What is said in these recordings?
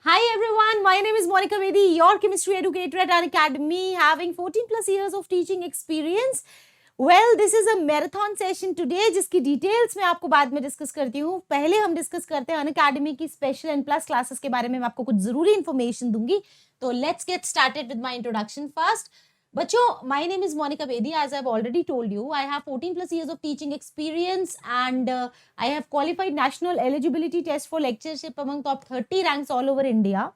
Hi everyone, my name is Monica Bedi, your chemistry educator at Unacademy, having 14 plus years of teaching experience. Well, this is a marathon session today, जिसकी details मैं आपको बाद में discuss करती हूँ. पहले हम डिस्कस करते हैं अनअकैडमी की स्पेशल एंड प्लस क्लासेस के बारे में. मैं आपको कुछ जरूरी इंफॉर्मेशन दूंगी. तो let's get started with my introduction first. बच्चों, my name is Monica Bedi. As I've already told you, I have 14 plus years of teaching experience and I have qualified national eligibility test for lectureship among top 30 ranks all over India.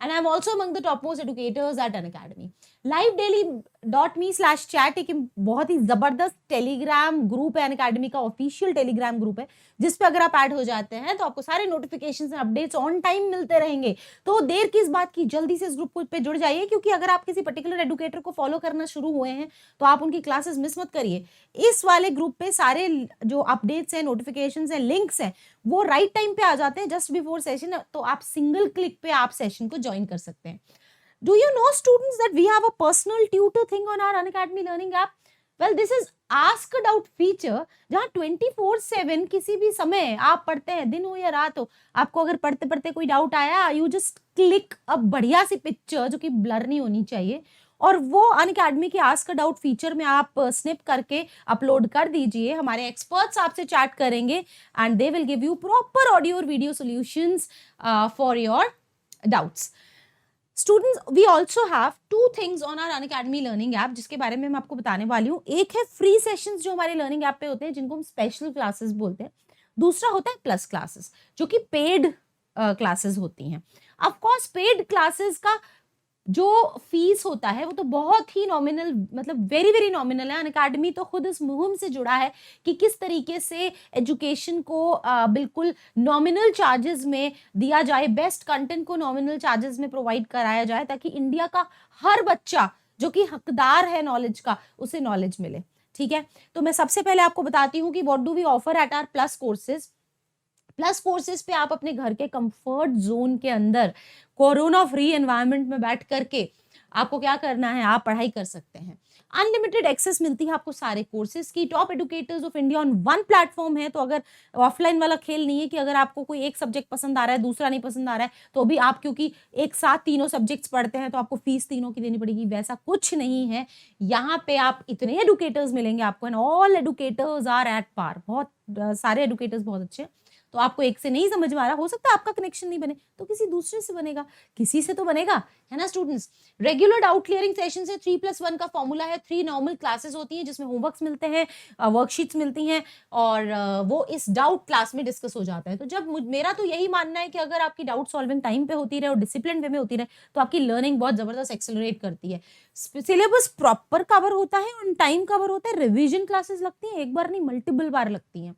And I'm also among the topmost educators at Unacademy. livedaily.me/chat एक बहुत ही जबरदस्त Telegram group है, Unacademy का official Telegram group है, जिस पे अगर आप ऐड हो जाते हैं तो आपको सारे notifications and updates on time मिलते रहेंगे. तो देर किस बात की, जल्दी से इस ग्रुप पे जुड़ जाइए, क्योंकि अगर आप किसी पर्टिकुलर एडुकेटर को फॉलो करना शुरू हुए हैं तो आप उनकी क्लासेस मिस मत करिए. इस वाले ग्रुप पे सारे जो अपडेट्स हैं, नोटिफिकेशंस हैं, लिंक्स हैं, वो राइट टाइम पे आ जाते हैं जस्ट बिफोर सेशन. तो आप सिंगल क्लिक पे आप सेशन को ज्वाइन कर सकते हैं. Do you know, students, that we have a personal tutor thing on our Unacademy learning app? Well, this is Ask a Doubt feature, जहाँ 24/7 किसी भी समय आप पढ़ते हैं, दिन हो या रात हो, आपको अगर पढ़ते पढ़ते कोई डाउट आया, यू जस्ट क्लिक अ बढ़िया सी पिक्चर जो कि ब्लर नहीं होनी चाहिए, और वो अनअकैडमी के आस्क अ डाउट फीचर में आप स्निप करके अपलोड कर दीजिए. हमारे एक्सपर्ट्स आपसे चैट करेंगे and they will give you proper audio और video solutions for your doubts. Students, we also have two things on our Unacademy learning app, जिसके बारे में मैं आपको बताने वाली हूँ. एक है फ्री सेशंस जो हमारे लर्निंग ऐप पे होते हैं, जिनको हम स्पेशल क्लासेस बोलते हैं. दूसरा होता है प्लस क्लासेस, जो कि पेड क्लासेस होती हैं. ऑफ कोर्स पेड क्लासेस का जो फीस होता है वो तो बहुत ही नॉमिनल, मतलब वेरी वेरी नॉमिनल है. अनअकैडमी तो खुद इस मुहिम से जुड़ा है कि किस तरीके से एजुकेशन को बिल्कुल नॉमिनल चार्जेस में दिया जाए, बेस्ट कंटेंट को नॉमिनल चार्जेस में प्रोवाइड कराया जाए, ताकि इंडिया का हर बच्चा जो कि हकदार है नॉलेज का, उसे नॉलेज मिले. ठीक है, तो मैं सबसे पहले आपको बताती हूँ कि what do we offer at our plus courses. Plus courses पे आप अपने घर के कंफर्ट जोन के अंदर कोरोना फ्री एनवायरनमेंट में बैठ करके आपको क्या करना है, आप पढ़ाई कर सकते हैं. अनलिमिटेड एक्सेस मिलती है आपको सारे कोर्सेज की. Top educators of India on one platform है. तो अगर ऑफलाइन वाला खेल नहीं है कि अगर आपको कोई एक सब्जेक्ट पसंद आ रहा है, दूसरा नहीं पसंद आ रहा है, तो भी आप क्योंकि एक साथ तीनों सब्जेक्ट्स पढ़ते हैं तो आपको फीस तीनों की देनी पड़ेगी, वैसा कुछ नहीं है. यहाँ पे आप इतने एडुकेटर्स मिलेंगे आपको, and all educators are at par. बहुत सारे एडुकेटर्स बहुत अच्छे हैं. तो आपको एक से नहीं समझ में आ रहा, हो सकता है आपका कनेक्शन नहीं बने, तो किसी दूसरे से बनेगा, किसी से तो बनेगा, है ना students. Regular doubt clearing session से 3+1 का फॉर्मूला है. 3 नॉर्मल क्लासेस होती हैं जिसमें होमवर्क्स मिलते हैं, वर्कशीट्स मिलती हैं, और वो इस डाउट क्लास में डिस्कस हो जाता है. तो जब मेरा तो यही मानना है कि अगर आपकी डाउट सॉल्विंग टाइम पे होती रहे और डिसिप्लिन वे में होती रहे, तो आपकी लर्निंग बहुत जबरदस्त एक्सेलरेट करती है. सिलेबस प्रॉपर कवर होता है, ऑन टाइम कवर होता है. रिविजन क्लासेस लगती हैं, एक बार नहीं मल्टीपल बार लगती हैं.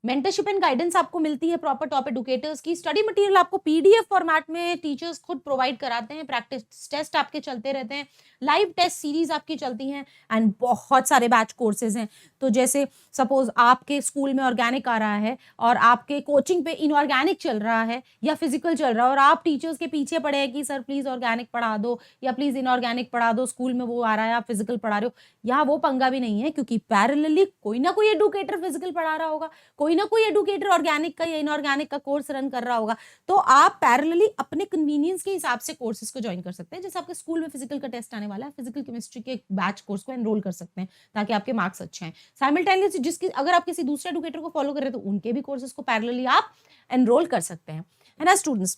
मेंटरशिप एंड गाइडेंस आपको मिलती है प्रॉपर टॉप एडुकेटर्स की. स्टडी मटेरियल आपको पीडीएफ फॉर्मेट में टीचर्स खुद प्रोवाइड कराते हैं. प्रैक्टिस टेस्ट आपके चलते रहते हैं. लाइव टेस्ट सीरीज आपकी चलती हैं, एंड बहुत सारे बैच कोर्सेज हैं. तो जैसे सपोज आपके स्कूल में ऑर्गेनिक आ रहा है और आपके कोचिंग पे इनऑर्गेनिक चल रहा है या फिजिकल चल रहा है, और आप टीचर्स के पीछे पड़े हैं कि सर प्लीज ऑर्गेनिक पढ़ा दो या प्लीज इनऑर्गेनिक पढ़ा दो, स्कूल में वो आ रहा है, आप फिजिकल पढ़ा रहे हो. यहाँ वो पंगा भी नहीं है, क्योंकि पैरेलली कोई ना कोई एडुकेटर फिजिकल पढ़ा रहा होगा, कोई ना कोई एडुकेटर ऑर्गेनिक का या इनऑर्गेनिक का कोर्स रन कर रहा होगा. तो आप पैरेलली अपने कन्वीनियंस के हिसाब से कोर्सेज को ज्वाइन कर सकते हैं. जैसे आपके स्कूल में फिजिकल का टेस्ट आने वाला है, फिजिकल केमिस्ट्री के बैच कोर्स को एनरोल कर सकते हैं ताकि आपके मार्क्स अच्छे हैं. साइमल्टेनियसली जिसकी अगर आप किसी दूसरे एडुकेटर को फॉलो कर रहे हैं तो उनके भी कोर्सेज को पैरेलली आप एनरोल कर सकते हैं, है ना स्टूडेंट्स.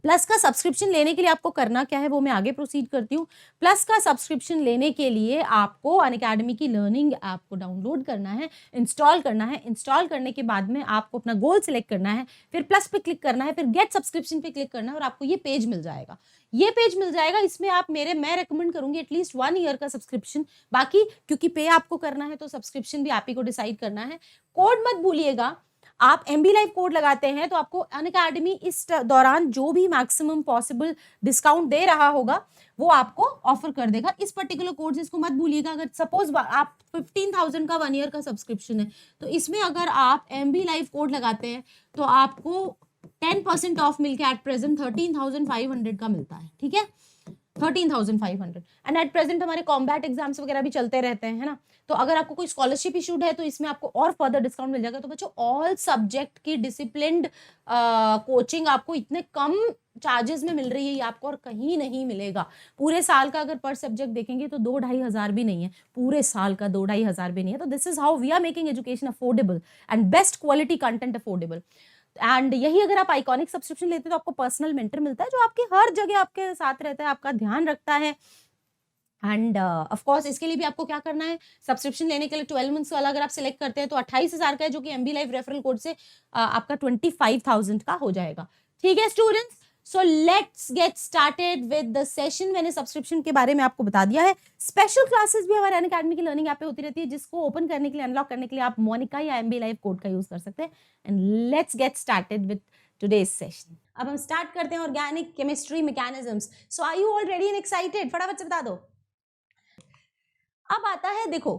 प्लस का सब्सक्रिप्शन लेने के लिए आपको करना क्या है वो मैं आगे प्रोसीड करती हूँ. प्लस का सब्सक्रिप्शन लेने के लिए आपको अनअकैडमी की लर्निंग ऐप को डाउनलोड करना है, इंस्टॉल करना है. इंस्टॉल करने के बाद में आपको अपना गोल सिलेक्ट करना है, फिर प्लस पे क्लिक करना है, फिर गेट सब्सक्रिप्शन पे क्लिक करना है, और आपको ये पेज मिल जाएगा. ये पेज मिल जाएगा, इसमें आप मैं रेकमेंड करूंगी एटलीस्ट 1 ईयर का सब्सक्रिप्शन. बाकी क्योंकि पे आपको करना है तो सब्सक्रिप्शन भी आप ही को डिसाइड करना है. कोड मत भूलिएगा. आप MB लाइव कोड लगाते हैं तो आपको अनअकैडमी इस दौरान जो भी मैक्सिमम पॉसिबल डिस्काउंट दे रहा होगा वो आपको ऑफर कर देगा. इस पर्टिकुलर कोड से इसको मत भूलिएगा. अगर सपोज आप 15,000 का 1 ईयर का सब्सक्रिप्शन है, तो इसमें अगर आप MB लाइव कोड लगाते हैं तो आपको 10% ऑफ मिलके एट प्रेजेंट 13,500 का मिलता है. ठीक है, 13,500. एंड एट प्रेजेंट हमारे कॉम्बैट एग्जाम्स वगैरह भी चलते रहते हैं, है ना. तो अगर आपको कोई स्कॉलरशिप इशूड है तो इसमें आपको और फर्दर डिस्काउंट मिल जाएगा. तो बच्चों ऑल सब्जेक्ट की डिसिप्लिन्ड कोचिंग आपको इतने कम चार्जेस में मिल रही है ये आपको और कहीं नहीं मिलेगा। पूरे साल का अगर पर सब्जेक्ट देखेंगे तो 2-2,500 भी नहीं है, पूरे साल का 2-2,500 भी नहीं है। तो this is how we are making education affordable and best quality content affordable. And यही अगर आप आइकॉनिक सब्सक्रिप्शन लेते हैं तो आपको पर्सनल मेंटर मिलता है जो आपकी हर जगह आपके साथ रहता है, आपका ध्यान रखता है। एंड ऑफ कोर्स इसके लिए भी आपको क्या करना है, सब्सक्रिप्शन लेने के लिए 12 मंथ्स वाला अगर आप सिलेक्ट करते हैं तो 28,000 का है, जो कि MB लाइव रेफरल कोड से आपका 25,000 का हो जाएगा। ठीक है students, so let's get started with the session. मैंने सब्सक्रिप्शन के बारे में आपको बता दिया है। स्पेशल क्लासेस भी हमारे अनअकैडमी की लर्निंग ऐप पे होती रहती है, जिसको ओपन करने के लिए, अनलॉक करने के लिए आप मोनिका या MB लाइव कोड का यूज कर सकते हैं। And let's get started with today's session. अब हम स्टार्ट करते हैं organic chemistry mechanisms. So are you all ready and excited? फटाफट से बता दो। अब आता है, देखो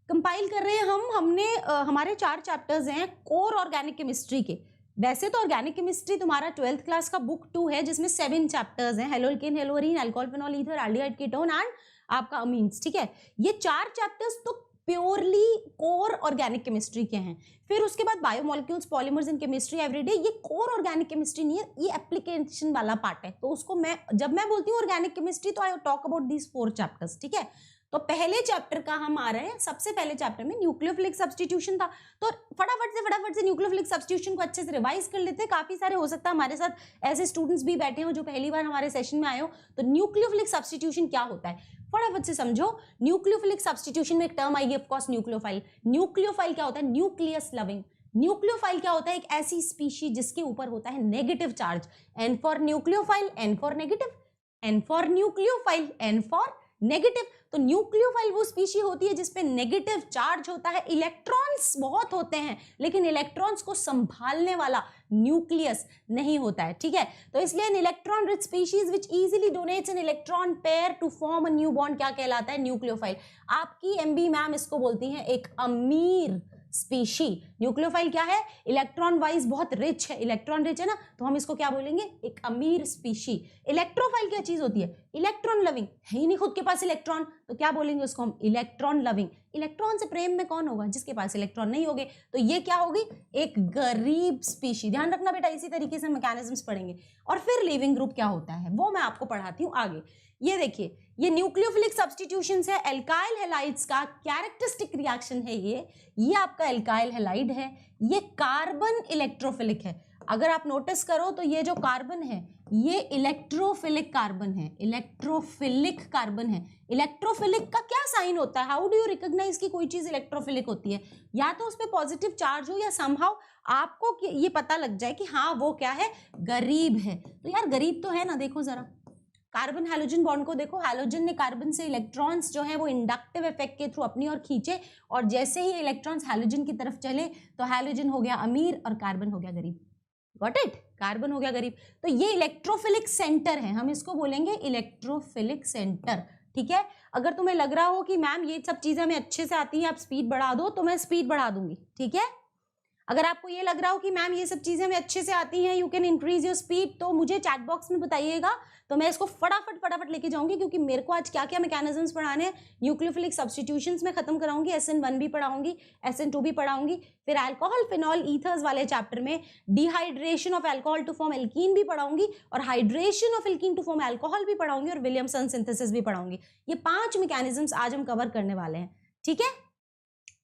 कंपाइल कर रहे हैं हमने हमारे 4 चैप्टर्स हैं कोर ऑर्गेनिक केमिस्ट्री के। वैसे तो ऑर्गेनिक केमिस्ट्री तुम्हारा 12th क्लास का बुक 2 है, जिसमें 7 चैप्टर्स हैं, haloalkane, haloarene, alcohol, phenol, ether, aldehyde, ketone and आपका अमीन्स। ठीक है, ये 4 चैप्टर्स तो प्योरली कोर ऑर्गेनिक केमिस्ट्री के हैं। फिर उसके बाद biomolecules, polymers in chemistry everyday, ये कोर ऑर्गेनिक केमिस्ट्री नहीं है, ये एप्लीकेशन वाला पार्ट है। तो उसको जब मैं बोलती हूँ ऑर्गेनिक केमिस्ट्री तो I talk about these 4 chapters. ठीक है, तो पहले चैप्टर का हम आ रहे हैं। सबसे पहले चैप्टर में न्यूक्लियोफिलिक सब्स्टिट्यूशन था, तो फटाफट से न्यूक्लियोफिलिक सब्स्टिट्यूशन को अच्छे से रिवाइज कर लेते हैं। काफी सारे हो सकता है हमारे साथ ऐसे स्टूडेंट्स भी बैठे हो जो पहली बार हमारे सेशन में आए हो। तो न्यूक्लियोफिलिक सब्स्टिट्यूशन क्या होता है फटाफट से समझो। न्यूक्लियोफिलिक सब्स्टिट्यूशन में एक टर्म आएगी ऑफकोर्स, न्यूक्लियोफाइल। न्यूक्लियोफाइल क्या होता है? Nucleus loving. न्यूक्लियोफाइल क्या होता है? एक ऐसी स्पीशी जिसके ऊपर होता है negative charge. N for nucleophile, N for negative, N for nucleophile, N for negative. तो न्यूक्लियोफाइल वो स्पीशी होती है जिसपे नेगेटिव चार्ज होता है, इलेक्ट्रॉन्स बहुत होते हैं, लेकिन इलेक्ट्रॉन्स को संभालने वाला न्यूक्लियस नहीं होता है। ठीक है, तो इसलिए an electron rich species which easily donates an electron pair to form a new bond क्या कहलाता है? न्यूक्लियोफाइल। आपकी MB मैम इसको बोलती हैं एक अमीर स्पीशी। न्यूक्लियोफाइल क्या है? इलेक्ट्रॉन वाइज बहुत रिच है, इलेक्ट्रॉन रिच है ना, तो हम इसको क्या बोलेंगे? एक अमीर स्पीशी। इलेक्ट्रोफाइल क्या चीज होती है? इलेक्ट्रॉन लविंग, है ही नहीं खुद के पास इलेक्ट्रॉन, तो क्या बोलेंगे उसको हम? Electron loving. इलेक्ट्रॉन से प्रेम में कौन होगा? जिसके पास इलेक्ट्रॉन नहीं होंगे। तो ये क्या होगी? एक गरीब स्पीशी। ध्यान रखना बेटा, इसी तरीके से मैकेनिज्म्स पढ़ेंगे। और फिर लिविंग ग्रुप क्या होता है वो मैं आपको पढ़ाती हूँ आगे। ये देखिए, ये न्यूक्लियोफिलिक सब्स्टिट्यूशंस है, एल्काइल हैलाइड्स का कैरेक्टरिस्टिक रिएक्शन है। ये आपका एल्काइल हैलाइड है, ये कार्बन इलेक्ट्रोफिलिक है। अगर आप नोटिस करो तो ये जो कार्बन है ये इलेक्ट्रोफिलिक कार्बन है, इलेक्ट्रोफिलिक कार्बन है। इलेक्ट्रोफिलिक का क्या साइन होता है? हाउ डू यू रिकॉग्नाइज कि कोई चीज इलेक्ट्रोफिलिक होती है? या तो उस पर पॉजिटिव चार्ज हो या समहाउ आपको ये पता लग जाए कि हाँ वो क्या है? गरीब है। तो यार गरीब तो है ना, देखो जरा कार्बन हैलोजन बॉन्ड को देखो, हैलोजन ने कार्बन से इलेक्ट्रॉन्स जो है वो इंडक्टिव इफेक्ट के थ्रू अपनी ओर खींचे, और जैसे ही इलेक्ट्रॉन्स हैलोजन की तरफ चले तो हैलोजन हो गया अमीर और कार्बन हो गया गरीब। Got it? कार्बन हो गया गरीब। तो ये इलेक्ट्रोफिलिक सेंटर है, हम इसको बोलेंगे इलेक्ट्रोफिलिक सेंटर। ठीक है, अगर तुम्हें लग रहा हो कि मैम ये सब चीजें हमें अच्छे से आती हैं, आप स्पीड बढ़ा दो, तो मैं स्पीड बढ़ा दूंगी। ठीक है, अगर आपको ये लग रहा हो कि मैम ये सब चीजें हमें अच्छे से आती हैं, you can increase your speed, तो मुझे चैट बॉक्स में बताइएगा, तो मैं इसको फटाफट लेके जाऊंगी। क्योंकि मेरे को आज क्या क्या मैकेनिज्म्स पढ़ाने हैं, न्यूक्लियोफिलिक सब्स्टिट्यूशंस में खत्म कराऊंगी, SN1 भी पढ़ाऊंगी, SN2 भी पढ़ाऊंगी, फिर अल्कोहल, फिनॉल, ईथर्स वाले चैप्टर में dehydration of alcohol to form alkene भी पढ़ाऊंगी, और hydration of alkene to form alcohol भी पढ़ाऊंगी, और विलियमसन सिंथेसिस भी पढ़ाऊंगी। ये 5 मैकेनिज्म्स आज हम कवर करने वाले हैं। ठीक है,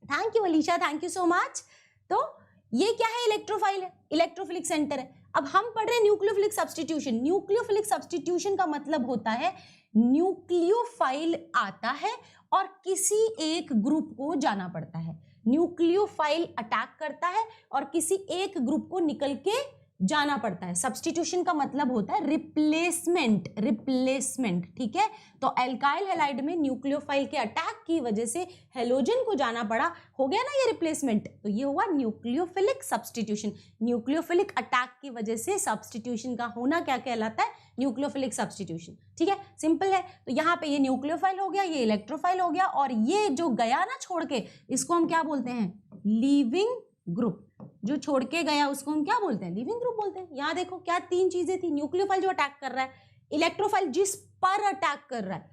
thank you Alisha, thank you so much. तो ये क्या है? इलेक्ट्रोफाइल है, इलेक्ट्रोफिलिक सेंटर है। अब हम पढ़ रहे हैं न्यूक्लियोफिलिक सब्स्टिट्यूशन। न्यूक्लियोफिलिक सब्स्टिट्यूशन का मतलब होता है न्यूक्लियोफाइल आता है और किसी एक ग्रुप को जाना पड़ता है। न्यूक्लियोफाइल अटैक करता है और किसी एक ग्रुप को निकल के जाना पड़ता है। सब्स्टिट्यूशन का मतलब होता है रिप्लेसमेंट, रिप्लेसमेंट। ठीक है, तो एल्काइल हैलाइड में न्यूक्लियोफाइल के अटैक की वजह से हेलोजन को जाना पड़ा, हो गया ना ये रिप्लेसमेंट, तो ये हुआ न्यूक्लियोफिलिक सब्स्टिट्यूशन। न्यूक्लियोफिलिक अटैक की वजह से सब्स्टिट्यूशन का होना क्या कहलाता है? Nucleophilic substitution. ठीक है, सिंपल है। तो यहाँ पे ये न्यूक्लियोफाइल हो गया, ये इलेक्ट्रोफाइल हो गया, और ये जो गया ना छोड़ के, इसको हम क्या बोलते हैं? Leaving group. जो छोड़ के गया उसको हम क्या बोलते हैं? लिविंग ग्रुप बोलते हैं। यहाँ देखो क्या 3 चीजें थी, न्यूक्लियोफाइल जो अटैक कर रहा है, इलेक्ट्रोफाइल जिस पर अटैक कर रहा है,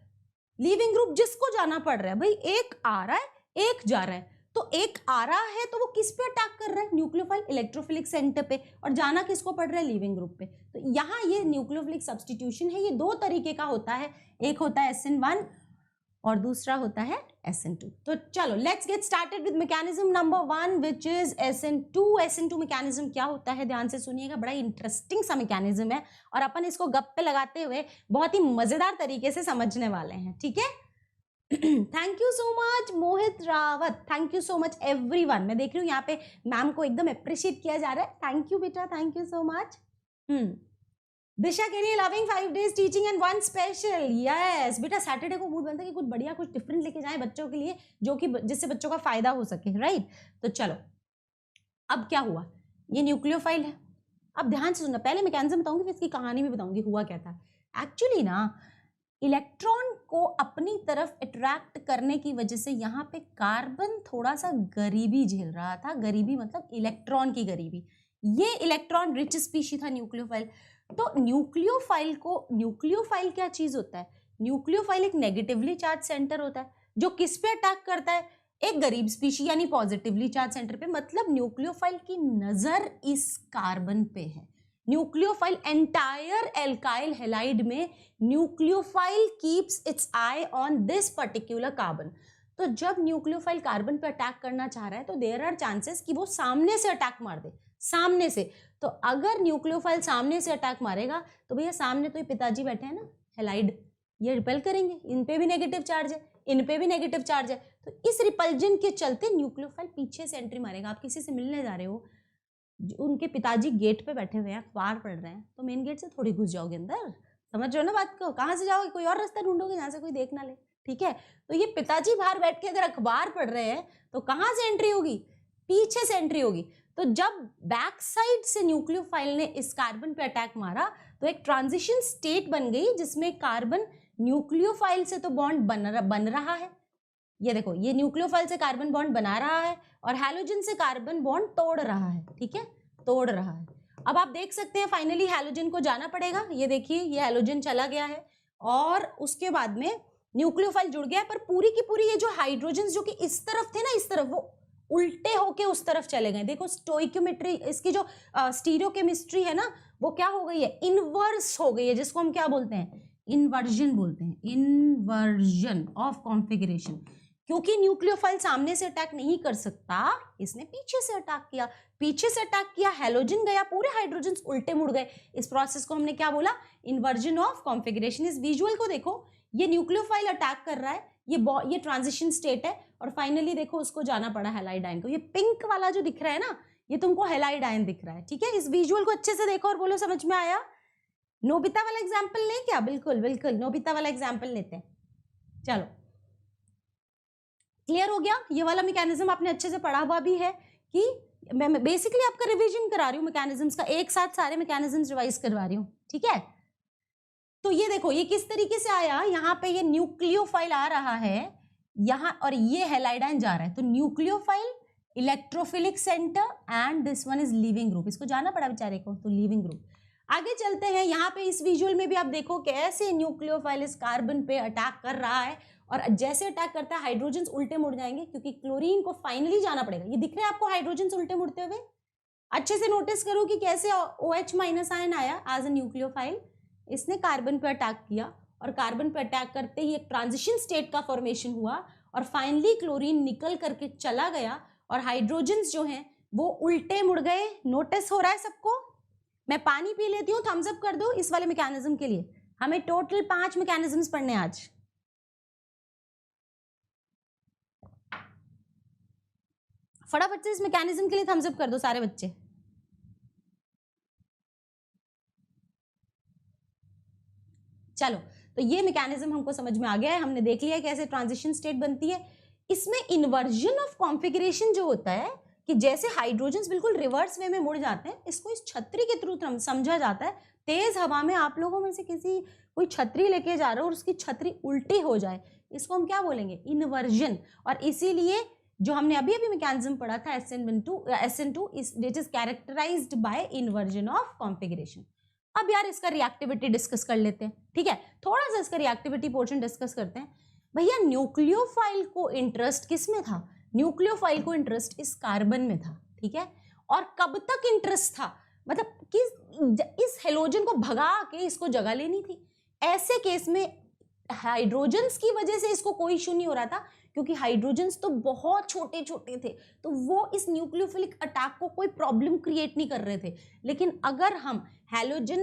लिविंग ग्रुप जिसको जाना पड़ रहा है। भाई एक आ रहा है एक जा रहा है, तो एक आ रहा है तो वो किस पे अटैक कर रहा है, न्यूक्लियोफाइल इलेक्ट्रोफिलिक सेंटर पे, और जाना किसको पड़ रहा है, लीविंग ग्रुप पे। तो यहाँ ये न्यूक्लियोफिलिक सब्स्टिट्यूशन है, ये दो तरीके का होता है, एक होता है SN1 और दूसरा होता है SN2। तो चलो let's get started with mechanism number 1 which is SN2। SN2 mechanism क्या होता है, ध्यान से सुनिएगा, बड़ा इंटरेस्टिंग सा मैकेनिज्म है और अपन इसको गप्पे लगाते हुए बहुत ही मजेदार तरीके से समझने वाले हैं, ठीक है। Thank you so much Mohit Rawat, thank you so much everyone. मैं देख रही हूँ यहाँ पे मैम को एकदम अप्रिशिएट किया जा रहा है, थैंक यू बेटा, थैंक यू सो मच। दिशा के लिए loving 5 days teaching and 1 special. Yes बेटा, सैटरडे को मूड बनता है कि कुछ बढ़िया कुछ डिफरेंट लेके जाए बच्चों के लिए, जो कि जिससे बच्चों का फायदा हो सके, राइट। तो चलो अब क्या हुआ, ये न्यूक्लियोफाइल है। अब ध्यान से सुनना, पहले मैकेनिज्म बताऊंगी फिर इसकी कहानी भी बताऊंगी हुआ क्या था। एक्चुअली ना इलेक्ट्रॉन को अपनी तरफ अट्रैक्ट करने की वजह से यहाँ पे कार्बन थोड़ा सा गरीबी झेल रहा था। गरीबी मतलब इलेक्ट्रॉन की गरीबी। ये इलेक्ट्रॉन रिच स्पीशी था न्यूक्लियोफाइल। तो न्यूक्लियोफाइल को, न्यूक्लियोफाइल क्या चीज होता है, न्यूक्लियोफाइल एक नेगेटिवली चार्ज सेंटर होता है जो किस पे अटैक करता है, एक गरीब स्पीशी यानी पॉजिटिवली चार्ज सेंटर पे। मतलब न्यूक्लियोफाइल की नजर इस कार्बन पे है। न्यूक्लियोफाइल एंटायर एल्काइल हैलाइड में nucleophile keeps it's I on this particular carbon. तो जब न्यूक्लियोफाइल कार्बन पे अटैक करना चाह रहा है तो देयर आर चांसेस कि वो सामने से अटैक मार दे, सामने से। तो अगर न्यूक्लियोफाइल सामने से अटैक मारेगा तो भैया सामने तो ये पिताजी बैठे हैं ना हैलाइड, ये रिपेल करेंगे, इन पे भी नेगेटिव चार्ज है, इन पे भी नेगेटिव चार्ज है। तो इस रिपल्जन के चलते न्यूक्लियोफाइल पीछे से एंट्री मारेगा। आप किसी से मिलने जा रहे हो, उनके पिताजी गेट पे बैठे हुए हैं, अखबार पढ़ रहे हैं, तो मेन गेट से थोड़ी घुस जाओगे अंदर, समझ रहे हो ना बात को, कहाँ से जाओगे, कोई और रास्ता ढूंढोगे जहाँ से कोई देख ना ले, ठीक है। तो ये पिताजी बाहर बैठ के अगर अखबार पढ़ रहे हैं तो कहाँ से एंट्री होगी, पीछे से एंट्री होगी। तो जब बैक साइड से न्यूक्लियोफाइल ने इस कार्बन पे अटैक मारा तो एक ट्रांजिशन स्टेट बन गई जिसमें कार्बन न्यूक्लियोफाइल से तो बॉन्ड बन रहा है, ये देखो, ये न्यूक्लियोफाइल से कार्बन बॉन्ड बना रहा है और हैलोजन से कार्बन बॉन्ड तोड़ रहा है, ठीक है, तोड़ रहा है। अब आप देख सकते हैं फाइनली हैलोजन को जाना पड़ेगा। ये देखिए, ये हैलोजन चला गया है और उसके बाद में न्यूक्लियोफाइल जुड़ गया, पर पूरी की पूरी ये जो हाइड्रोजन जो कि इस तरफ थे ना, इस तरफ, वो उल्टे होके उस तरफ चले गए। देखो स्टोइक्योमेट्री, इसकी जो स्टीरियोकेमिस्ट्री है ना, वो क्या हो गई है, इनवर्स हो गई है, जिसको हम क्या बोलते हैं, इन्वर्जन बोलते हैं, इन्वर्जन ऑफ कॉन्फिगरेशन। क्योंकि न्यूक्लियोफाइल सामने से अटैक नहीं कर सकता, इसने पीछे से अटैक किया, पीछे से अटैक किया, हैलोजन गया, पूरे हाइड्रोजन उल्टे मुड़ गए। इस प्रोसेस को हमने क्या बोला, इन्वर्जन ऑफ कॉन्फिगरेशन। इस विजुअल को देखो, ये न्यूक्लियोफाइल अटैक कर रहा है, ये ट्रांजिशन स्टेट है और फाइनली देखो उसको जाना पड़ा हैलाइड आयन को। ये पिंक वाला जो दिख रहा है ना, ये तुमको हैलाइड आयन दिख रहा है, ठीक है। इस विजुअल को अच्छे से देखो और बोलो समझ में आया। नोबिता वाला एग्जाम्पल लें क्या, बिल्कुल बिल्कुल नोबिता वाला एग्जाम्पल लेते हैं। चलो क्लियर हो गया, ये वाला मैकेनिज्म आपने अच्छे से पढ़ा हुआ भी है कि मैं बेसिकली आपका रिवीजन करा रही हूँ मैकेनिज्म्स का, एक साथ सारे मैकेनिज्म्स रिवाइज करवा रही हूँ, ठीक है। तो ये देखो ये किस तरीके से आया, यहाँ पे ये न्यूक्लियोफाइल आ रहा है यहाँ और ये हैलाइड आयन जा रहा है। तो nucleophile, electrophilic centre and this one is leaving group, इसको जाना पड़ा बेचारे को, तो लीविंग ग्रुप। आगे चलते हैं, यहाँ पे इस विजुअल में भी आप देखो कैसे न्यूक्लियोफाइल इस कार्बन पे अटैक कर रहा है और जैसे अटैक करता है हाइड्रोजन उल्टे मुड़ जाएंगे क्योंकि क्लोरीन को फाइनली जाना पड़ेगा। ये दिख रहे हैं आपको हाइड्रोजन उल्टे मुड़ते हुए, अच्छे से नोटिस करो कि कैसे OH माइनस आयन आया एज अ न्यूक्लियोफाइल, इसने कार्बन पे अटैक किया और कार्बन पे अटैक करते ही एक ट्रांजिशन स्टेट का फॉर्मेशन हुआ और फाइनली क्लोरीन निकल करके चला गया और हाइड्रोजन्स जो हैं वो उल्टे मुड़ गए। नोटिस हो रहा है सबको? मैं पानी पी लेती हूँ, थम्स अप कर दो इस वाले मैकेनिज्म के लिए। हमें टोटल 5 मैकेनिज्म्स पढ़ने आज। फटाफट से इस मैकेनिज्म के लिए थम्स अप कर दो सारे बच्चे। चलो, तो ये मैकेनिज्म हमको समझ में आ गया है, हमने देख लिया है कैसे ट्रांजिशन स्टेट बनती है। इसमें इन्वर्जन ऑफ कॉन्फिगरेशन जो होता है कि जैसे हाइड्रोजन्स बिल्कुल रिवर्स वे में मुड़ जाते हैं, इसको इस छतरी के थ्रू समझा जाता है। तेज हवा में आप लोगों में से किसी कोई छतरी लेके जा रहा हो और उसकी छतरी उल्टी हो जाए, इसको हम क्या बोलेंगे, इन्वर्जन। और इसीलिए जो हमने अभी अभी मैकेनिज्म पढ़ा था SN2 it is characterized by inversion of configuration. अब यार इसका रिएक्टिविटी डिस्कस कर लेते हैं, ठीक है, थोड़ा सा इसका रिएक्टिविटी पोर्शन डिस्कस करते हैं। भैया न्यूक्लियोफाइल को इंटरेस्ट किस में था, न्यूक्लियोफाइल को इंटरेस्ट इस कार्बन में था, ठीक है। और कब तक इंटरेस्ट था, मतलब कि इस हेलोजन को भगा के इसको जगह लेनी थी। ऐसे केस में हाइड्रोजन्स की वजह से इसको कोई इशू नहीं हो रहा था, क्योंकि हाइड्रोजन्स तो बहुत छोटे छोटे थे, तो वो इस न्यूक्लियोफिलिक अटैक को कोई प्रॉब्लम क्रिएट नहीं कर रहे थे। लेकिन अगर हम हैलोजन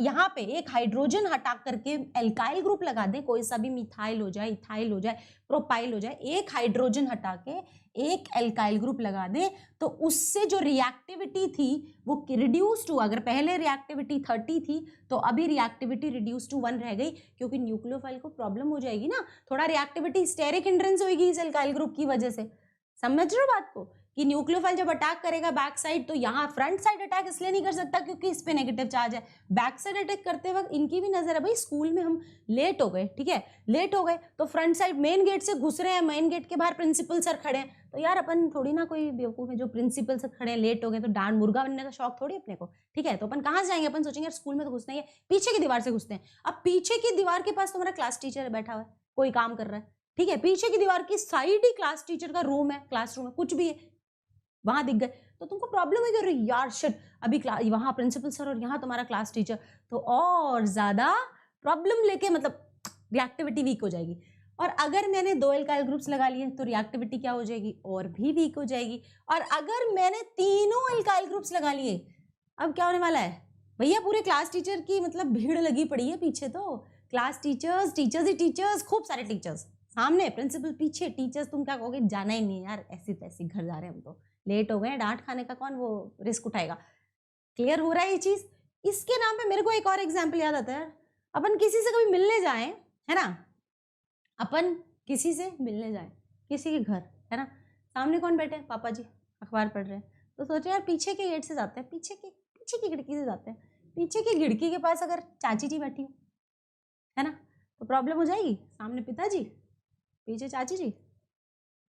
यहाँ पे एक हाइड्रोजन हटा करके एल्काइल ग्रुप लगा दें, कोई सा भी मिथाइल हो जाए, इथाइल हो जाए, प्रोपाइल हो जाए, एक हाइड्रोजन हटा के एक एल्काइल ग्रुप लगा दें, तो उससे जो रिएक्टिविटी थी वो रिड्यूस टू, अगर पहले रिएक्टिविटी 30 थी तो अभी रिएक्टिविटी रिड्यूस टू 1 रह गई, क्योंकि न्यूक्लियोफाइल को प्रॉब्लम हो जाएगी ना, थोड़ा रिएक्टिविटी स्टेरिक हिंड्रेंस होगी इस एल्काइल ग्रुप की वजह से। समझ रहे हो बात को, कि न्यूक्लियोफाइल जब अटैक करेगा बैक साइड, तो यहाँ फ्रंट साइड अटैक इसलिए नहीं कर सकता क्योंकि इस पे नेगेटिव चार्ज है। बैक साइड अटैक करते वक्त इनकी भी नजर है, भाई स्कूल में हम लेट हो गए, ठीक है, लेट हो गए तो फ्रंट साइड मेन गेट से घुस रहे हैं, मेन गेट के बाहर प्रिंसिपल सर खड़े हैं, तो यार अपन थोड़ी ना कोई बेवकूफ है जो प्रिंसिपल सर खड़े हैं, लेट हो गए तो डांड मुर्गा बनने का शौक थोड़ी अपने को, ठीक है। तो अपन कहाँ से जाएंगे, अपन सोचेंगे यार स्कूल में तो घुसना ही है, पीछे की दीवार से घुसते हैं। अब पीछे की दीवार के पास तुम्हारा क्लास टीचर बैठा हुआ है, कोई काम कर रहा है, ठीक है, पीछे की दीवार की साइड ही क्लास टीचर का रूम है, क्लासरूम है, कुछ भी है, वहां दिख गए तो तुमको प्रॉब्लम है कि अरे यार शिट, अभी वहां प्रिंसिपल सर और यहाँ तुम्हारा क्लास टीचर, तो और ज्यादा प्रॉब्लम लेके मतलब रिएक्टिविटी वीक हो जाएगी। और अगर मैंने 2 एल्काइल ग्रुप्स लगा लिए तो रिएक्टिविटी क्या हो जाएगी, और भी वीक हो जाएगी। और अगर मैंने तीनों एल्काइल ग्रुप्स लगा लिए, अब क्या होने वाला है भैया, पूरे क्लास टीचर की मतलब भीड़ लगी पड़ी है पीछे, तो क्लास टीचर्स, टीचर्स ही टीचर्स, खूब सारे टीचर्स सामने, प्रिंसिपल पीछे, टीचर्स तुम क्या कहोगे, जाना ही नहीं यार, ऐसी तैसी घर जा रहे हैं हम तो, लेट हो गए, डांट खाने का कौन वो रिस्क उठाएगा। क्लियर हो रहा है ये चीज। इसके नाम पे मेरे को एक और एग्जाम्पल याद आता है, अपन किसी से कभी मिलने जाएं, है ना, अपन किसी से मिलने जाएं किसी के घर, है ना, सामने कौन बैठे हैं, पापा जी अखबार पढ़ रहे हैं, तो सोचे यार पीछे के गेट से जाते हैं, पीछे की खिड़की से जाते हैं, पीछे की खिड़की के पास अगर चाची जी बैठी हो, है ना, तो प्रॉब्लम हो जाएगी। सामने पिताजी, पीछे चाची जी,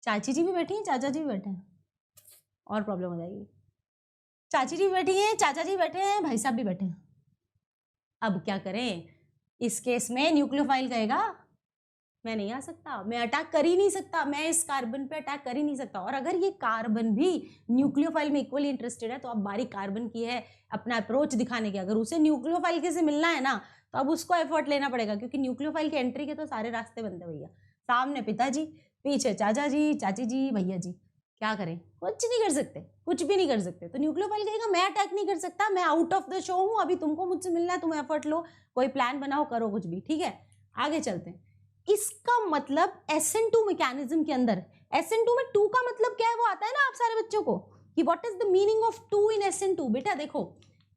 चाची जी भी बैठी हैं, चाचा जी भी बैठे हैं, और प्रॉब्लम हो जाएगी। चाची जी बैठी हैं, चाचा जी बैठे हैं, भाई साहब भी बैठे हैं। अब क्या करें, इस केस में न्यूक्लियोफाइल कहेगा मैं नहीं आ सकता, मैं अटैक कर ही नहीं सकता, मैं इस कार्बन पे अटैक कर ही नहीं सकता। और अगर ये कार्बन भी न्यूक्लियोफाइल में इक्वली इंटरेस्टेड है, तो अब बारी कार्बन की है अपना अप्रोच दिखाने की। अगर उसे न्यूक्लियोफाइल के से मिलना है ना, तो अब उसको एफर्ट लेना पड़ेगा, क्योंकि न्यूक्लियोफाइल के एंट्री के तो सारे रास्ते बनते भैया, सामने पिताजी, पीछे चाचा जी, चाची जी, भैया जी, क्या करें, कुछ नहीं कर सकते, कुछ भी नहीं कर सकते। तो न्यूक्लियोफाइल कहेगा मैं अटैक नहीं कर सकता, मैं आउट ऑफ द शो हूँ, अभी तुमको मुझसे मिलना है, तुम एफर्ट लो, कोई प्लान बनाओ, करो कुछ भी, ठीक है। आगे चलते हैं। इसका मतलब SN2 मैकेनिज्म के अंदर, SN2 में 2 का मतलब क्या है, वो आता है ना आप सारे बच्चों को, कि what is the meaning of 2 in SN2। बेटा देखो,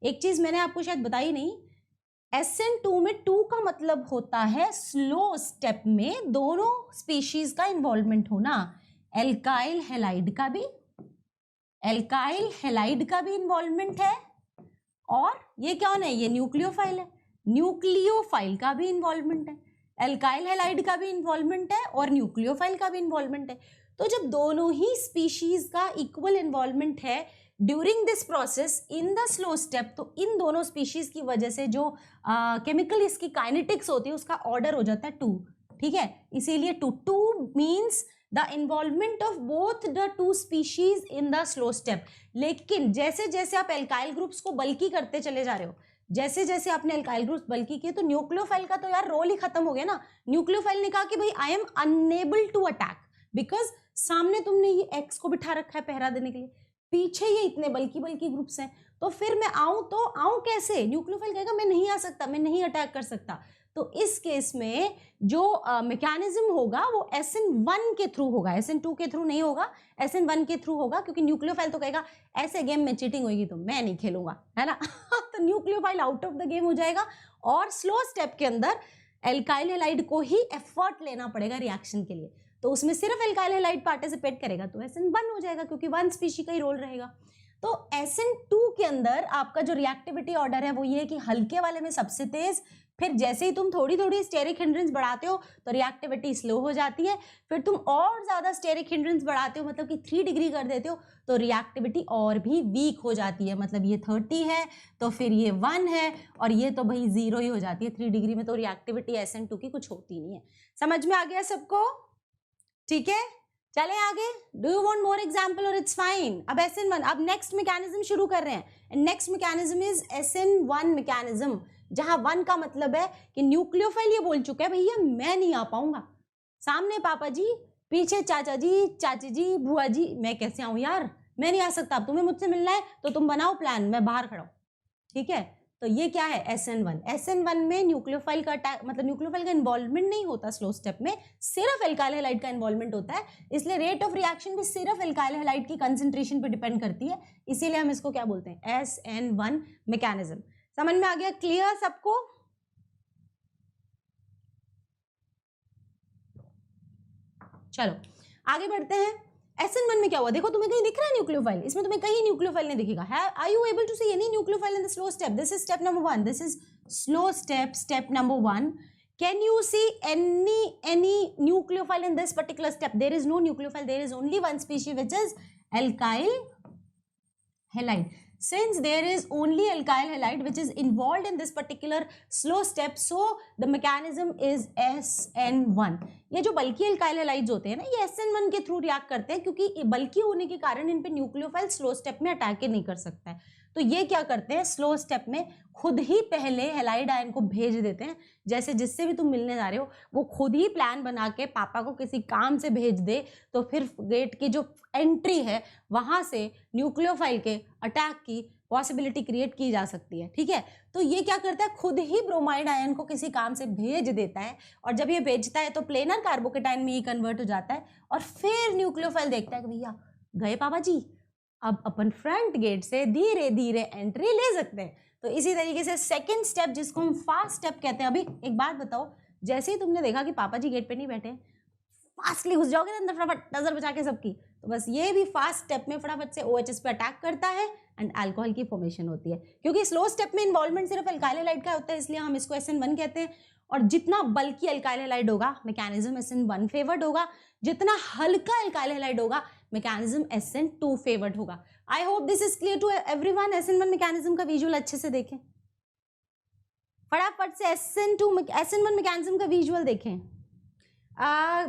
एक चीज मैंने आपको शायद बताई नहीं, SN2 में 2 का मतलब होता है स्लो स्टेप में दोनों स्पीशीज का इन्वॉल्वमेंट होना, एल्काइल हैलाइड का भी, एल्काइल हैलाइड का भी इन्वॉल्वमेंट है, और ये कौन है, ये न्यूक्लियोफाइल है, न्यूक्लियोफाइल का भी इन्वॉल्वमेंट है, एल्काइल हैलाइड का भी इन्वॉल्वमेंट है, और न्यूक्लियोफाइल का भी इन्वॉल्वमेंट है। तो जब दोनों ही स्पीशीज का इक्वल इन्वॉल्वमेंट है during this process in the slow step, तो इन दोनों स्पीशीज की वजह से जो केमिकल इसकी काइनेटिक्स होती है उसका ऑर्डर हो जाता है 2, ठीक है, इसीलिए 2 means the involvement of both the 2 species in the slow step. लेकिन जैसे जैसे आप एल्काइल ग्रुप्स को बल्की करते चले जा रहे हो, जैसे जैसे आपने एल्काइल ग्रुप्स बल्की किए, तो न्यूक्लियोफाइल का तो यार रोल ही खत्म हो गया ना। न्यूक्लियोफाइल ने कहा कि भाई I am unable to attack, because सामने तुमने ये एक्स को बिठा रखा है पहरा देने के लिए, पीछे ये इतने बल्की ग्रुप्स हैं, तो फिर मैं आऊं तो आऊं कैसे, न्यूक्लियोफाइल कहेगा मैं नहीं आ सकता, मैं नहीं अटैक कर सकता। तो इस केस में जो मैकेनिज्म होगा वो SN1 के थ्रू होगा, SN2 के थ्रू नहीं होगा, SN1 के थ्रू होगा, क्योंकि न्यूक्लियोफाइल तो कहेगा ऐसे गेम में चीटिंग होगी तो मैं नहीं खेलूंगा, है ना तो nucleophile out of the game हो जाएगा, और स्लो स्टेप के अंदर एल्काइल हैलाइड को ही एफर्ट लेना पड़ेगा रिएक्शन के लिए, तो उसमें सिर्फ एल्काइल हैलाइड पार्टिसिपेट करेगा, तो SN1 हो जाएगा, क्योंकि 1 स्पीशी का ही रोल रहेगा। तो SN2 के अंदर आपका जो रिएक्टिविटी ऑर्डर है वो ये है कि हल्के वाले में सबसे तेज, फिर जैसे ही तुम थोड़ी थोड़ी स्टेरिक हिंड्रेंस बढ़ाते हो तो रिएक्टिविटी स्लो हो जाती है, फिर तुम और ज्यादा स्टेरिक हिंड्रेंस बढ़ाते हो, मतलब कि 3 डिग्री कर देते हो, तो रिएक्टिविटी और भी वीक हो जाती है। मतलब ये 30 है तो फिर ये 1 है, और ये तो भाई 0 ही हो जाती है 3 डिग्री में, तो रिएक्टिविटी SN2 की कुछ होती नहीं है। समझ में आ गया सबको, ठीक है, चले आगे, do you want more example और इट्स फाइन। अब SN1, अब नेक्स्ट मैकेनिज्म शुरू कर रहे हैं। Next mechanism is SN1 mechanism, जहां 1 का मतलब है कि न्यूक्लियोफाइल ये बोल चुका है भैया मैं नहीं आ पाऊंगा, सामने पापा जी, पीछे चाचा जी, चाची जी, बुआ जी, मैं कैसे आऊं यार, मैं नहीं आ सकता, तुम्हें मुझसे मिलना है तो तुम बनाओ प्लान, मैं बाहर खड़ा हूं। ठीक है, तो ये क्या है SN1। SN1 में न्यूक्लियोफाइल का अटैक, मतलब न्यूक्लियोफाइल का इन्वॉल्वमेंट नहीं होता स्लो स्टेप में, सिर्फ एल्काइल हैलाइड का इन्वॉल्वमेंट होता है, इसलिए रेट ऑफ रिएक्शन भी सिर्फ एल्काइल हैलाइड की कंसेंट्रेशन पे डिपेंड करती है, इसीलिए हम इसको क्या बोलते हैं, SN1 मैकेनिज्म। समझ में आ गया, क्लियर सबको? चलो आगे बढ़ते हैं। SN1 में क्या हुआ, देखो तुम्हें कहीं दिख रहा है न्यूक्लियोफाइल, इसमें तुम्हें कहीं न्यूक्लियोफाइल नहीं दिखेगा है। Are you able to see any nucleophile in the slow step? This is step number 1, this is slow step, step number 1। Can you see any nucleophile in this particular step? There is no nucleophile, there is only one species which is alkyl halide. Since there is only alkyl halide which is involved in this particular slow step, so the mechanism is SN1. ये जो बल्कि alkyl halides होते हैं ना, ये SN1 के through react करते हैं, क्योंकि बल्कि होने के कारण इन पे न्यूक्लियोफाइल स्लो स्टेप में अटैक ही नहीं कर सकता है। तो ये क्या करते हैं, स्लो स्टेप में खुद ही पहले हैलाइड आयन को भेज देते हैं, जैसे जिससे भी तुम मिलने जा रहे हो वो खुद ही प्लान बना के पापा को किसी काम से भेज दे, तो फिर गेट की जो एंट्री है वहां से न्यूक्लियोफाइल के अटैक की पॉसिबिलिटी क्रिएट की जा सकती है। ठीक है, तो ये क्या करता है, खुद ही ब्रोमाइड आयन को किसी काम से भेज देता है, और जब ये भेजता है तो प्लेनर कार्बोकेटाइन में ही कन्वर्ट हो जाता है, और फिर न्यूक्लियोफाइल देखता है कि भैया गए पापा जी, अब अपन फ्रंट गेट से धीरे धीरे एंट्री ले सकते हैं। तो इसी तरीके से सेकंड स्टेप, जिसको हम फास्ट स्टेप कहते हैं। अभी एक बात बताओ, जैसे ही तुमने देखा कि पापा जी गेट पे नहीं बैठे, फास्टली घुस जाओगे अंदर फटाफट नजर बचा के सबकी, तो बस ये भी फास्ट स्टेप में फटाफट से OHS पे अटैक करता है एंड अल्कोहल की फॉर्मेशन होती है। क्योंकि स्लो स्टेप में इन्वॉल्वमेंट सिर्फ एल्काइल हैलाइड का होता है, इसलिए हम इसको SN1 कहते हैं। और जितना बल्कि एल्काइल हैलाइड होगा मैकेनिज्म SN1 फेवर्ड होगा, जितना हल्का एल्काइल हैलाइड होगा मैकेनिज्म SN2 फेवर्ड होगा। I hope this is clear to everyone. SN1 mechanism का विजुअल अच्छे से देखें, फटाफट से SN1 मैकेनिज्म का विजुअल देखें।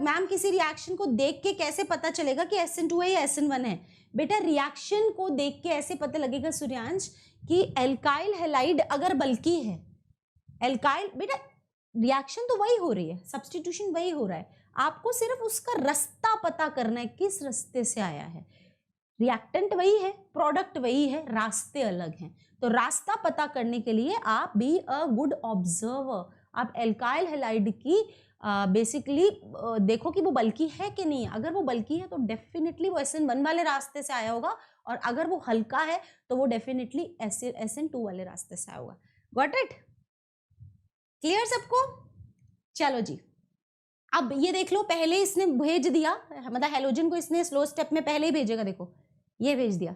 मैम किसी रिएक्शन को देख के कैसे पता चलेगा कि SN2 है या SN1 है? बेटा रिएक्शन को देख के ऐसे पता लगेगा सूर्यांश कि एल्काइल हैलाइड अगर बल्कि है, एल्काइल, बेटा रिएक्शन तो वही हो रही है, सब्स्टिट्यूशन वही हो रहा है, आपको सिर्फ उसका रास्ता पता करना है, किस रास्ते से आया है। रिएक्टेंट वही है, प्रोडक्ट वही है, रास्ते अलग हैं। तो रास्ता पता करने के लिए आप बी अ गुड ऑब्जर्वर, आप एल्काइल हैलाइड की बेसिकली देखो कि वो बल्कि है कि नहीं है। अगर वो बल्कि है तो डेफिनेटली वो SN1 वाले रास्ते से आया होगा, और अगर वो हल्का है तो वो डेफिनेटली SN2 वाले रास्ते से आया होगा। Got it? क्लियर सबको? चलो जी, अब ये देख लो, पहले इसने भेज दिया, मतलब हेलोजन को इसने स्लो स्टेप में पहले ही भेजेगा, देखो ये भेज दिया,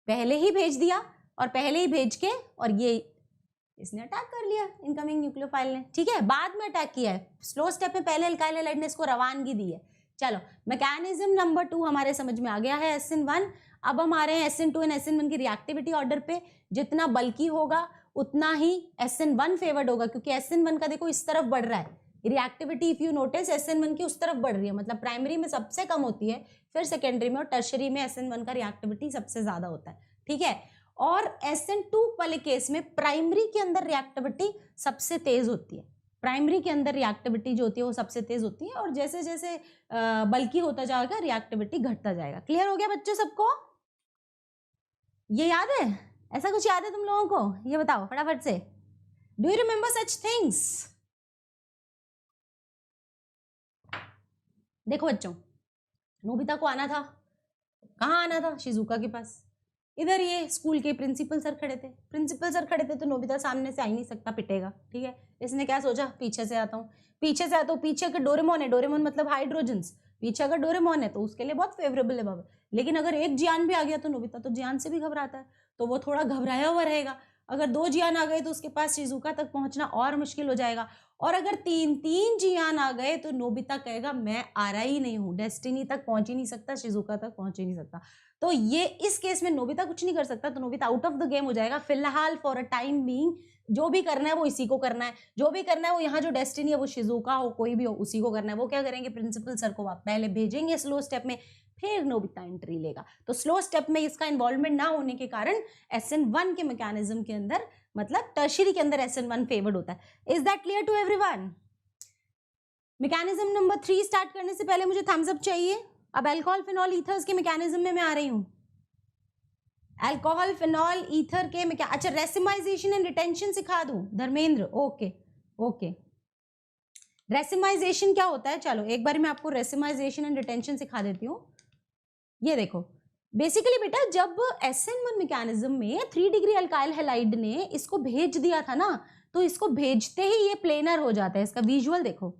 पहले ही भेज दिया, और पहले ही भेज के और ये इसने अटैक कर लिया इनकमिंग न्यूक्लियोफाइल ने। ठीक है, बाद में अटैक किया है, स्लो स्टेप में पहले एल्काइल हैलाइड ने इसको रवानगी दी है। चलो मैकेनिज्म नंबर 2 हमारे समझ में आ गया है, SN1। अब हम आ रहे हैं SN2 एंड SN1 की रिएक्टिविटी ऑर्डर पे। जितना बल्कि होगा उतना ही SN1 फेवर्ड होगा, क्योंकि SN1 का देखो इस तरफ बढ़ रहा है reactivity. If you notice SN1 की उस तरफ बढ़ रही है, मतलब प्राइमरी में सबसे कम होती है, फिर सेकेंडरी में और टर्शरी में SN1 का रिएक्टिविटी सबसे ज्यादा होता है। ठीक है, और SN2 वाले केस में प्राइमरी के अंदर रिएक्टिविटी सबसे तेज होती है, प्राइमरी के अंदर रिएक्टिविटी जो होती है वो सबसे तेज होती है, और जैसे जैसे बल्कि होता जाएगा रिएक्टिविटी घटता जाएगा। क्लियर हो गया बच्चों सबको? ये याद है? ऐसा कुछ याद है तुम लोगों को? ये बताओ फटाफट से, do you remember such things? देखो बच्चों, नोबिता को आना था, कहाँ आना था? शिजुका के पास। इधर ये स्कूल के प्रिंसिपल सर खड़े थे, प्रिंसिपल सर खड़े थे तो नोबिता सामने से आ ही नहीं सकता, पिटेगा। ठीक है, इसने क्या सोचा, पीछे से आता हूँ, पीछे से आता हूँ। पीछे अगर डोरेमोन है, डोरेमोन मतलब हाइड्रोजन्स, पीछे अगर डोरेमोन है तो उसके लिए बहुत फेवरेबल है बाबा। लेकिन अगर एक जियान भी आ गया तो नोबिता तो जियान से भी घबराता है, तो वो थोड़ा घबराया हुआ रहेगा। अगर 2 जियान आ गए तो उसके पास शिजुका तक पहुंचना और मुश्किल हो जाएगा। और अगर 3 जियान आ गए तो नोबिता कहेगा मैं आ रहा ही नहीं हूं, डेस्टिनी तक पहुंच ही नहीं सकता, शिजुका तक पहुंच ही नहीं सकता। तो ये इस केस में नोबिता कुछ नहीं कर सकता, तो Nobita out of the game हो जाएगा फिलहाल, फॉर अ टाइम बीइंग। जो भी करना है वो इसी को करना है, जो भी करना है वो यहाँ जो डेस्टिनी है वो शिजुका हो कोई भी हो उसी को करना है। वो क्या करेंगे, प्रिंसिपल सर को आप पहले भेजेंगे स्लो स्टेप में, फिर नोबिता एंट्री लेगा। तो स्लो स्टेप में इसका इन्वॉल्वमेंट ना होने के कारण SN1 के मैकेनिज्म के अंदर, मतलब टर्शियरी के अंदर SN1 फेवर्ड होता है। Is that clear to everyone? Mechanism number 3 start करने से पहले मुझे थम्स अप चाहिए। अब अल्कोहल फिनॉल ईथर्स के मैकेनिज्म में मैं आ रही हूं। अल्कोहल फिनॉल ईथर के में क्या, अच्छा रेसिमाइजेशन एंड रिटेंशन सिखा दूं धर्मेंद्र? ओके ओके, रेसिमाइजेशन क्या होता है, चलो एक बार मैं आपको रेसिमाइजेशन एंड रिटेंशन सिखा देती हूँ। ये देखो बेसिकली बेटा, जब SN1 मैकेनिज्म में 3 डिग्री अल्काइल हैलाइड ने इसको भेज दिया था ना, तो इसको भेजते ही ये प्लेनर हो जाता है। इसका विजुअल देखो,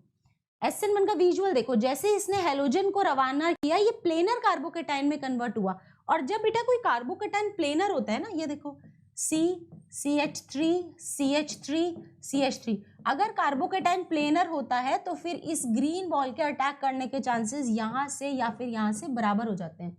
SN1 का विजुअल देखो, जैसे इसने हेलोजन को रवाना किया ये प्लेनर कार्बोकेटाइन में कन्वर्ट हुआ। और जब बेटा कोई कार्बोकेटाइन प्लेनर होता है ना, ये देखो CH3 CH3 CH3, अगर कार्बोकेटाइन प्लेनर होता है तो फिर इस ग्रीन बॉल के अटैक करने के चांसेस यहाँ से या फिर यहाँ से बराबर हो जाते हैं।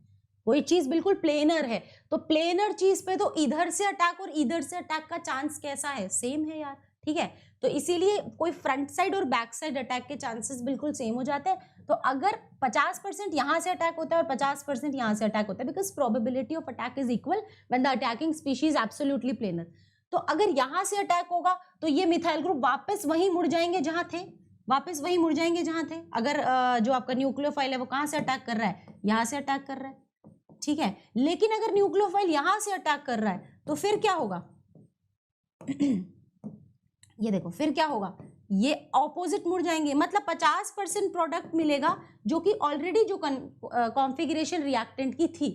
कोई चीज बिल्कुल प्लेनर है तो प्लेनर चीज पे तो इधर से अटैक और इधर से अटैक का चांस कैसा है, सेम है यार, ठीक है। तो इसीलिए कोई फ्रंट साइड और बैक साइड अटैक के चांसेस बिल्कुल सेम हो जाते हैं। तो अगर 50% यहाँ से अटैक होता है और 50% यहाँ से अटैक होता है, because probability of attack is equal when the attacking species absolutely planar. तो अगर यहाँ से अटैक होगा तो ये मिथाइल ग्रुप वापस वहीं मुड़ जाएंगे जहां थे, वापस वहीं मुड़ जाएंगे जहां थे। अगर जो आपका न्यूक्लियोफाइल है वो कहाँ से अटैक कर रहा है, यहाँ से अटैक कर रहा है, ठीक है। लेकिन अगर न्यूक्लियोफाइल यहां से अटैक कर रहा है तो फिर क्या होगा ये देखो फिर क्या होगा, ये ऑपोजिट मुड़ जाएंगे। मतलब 50% प्रोडक्ट मिलेगा जो कि ऑलरेडी जो कॉन्फ़िगरेशन रिएक्टेंट की थी,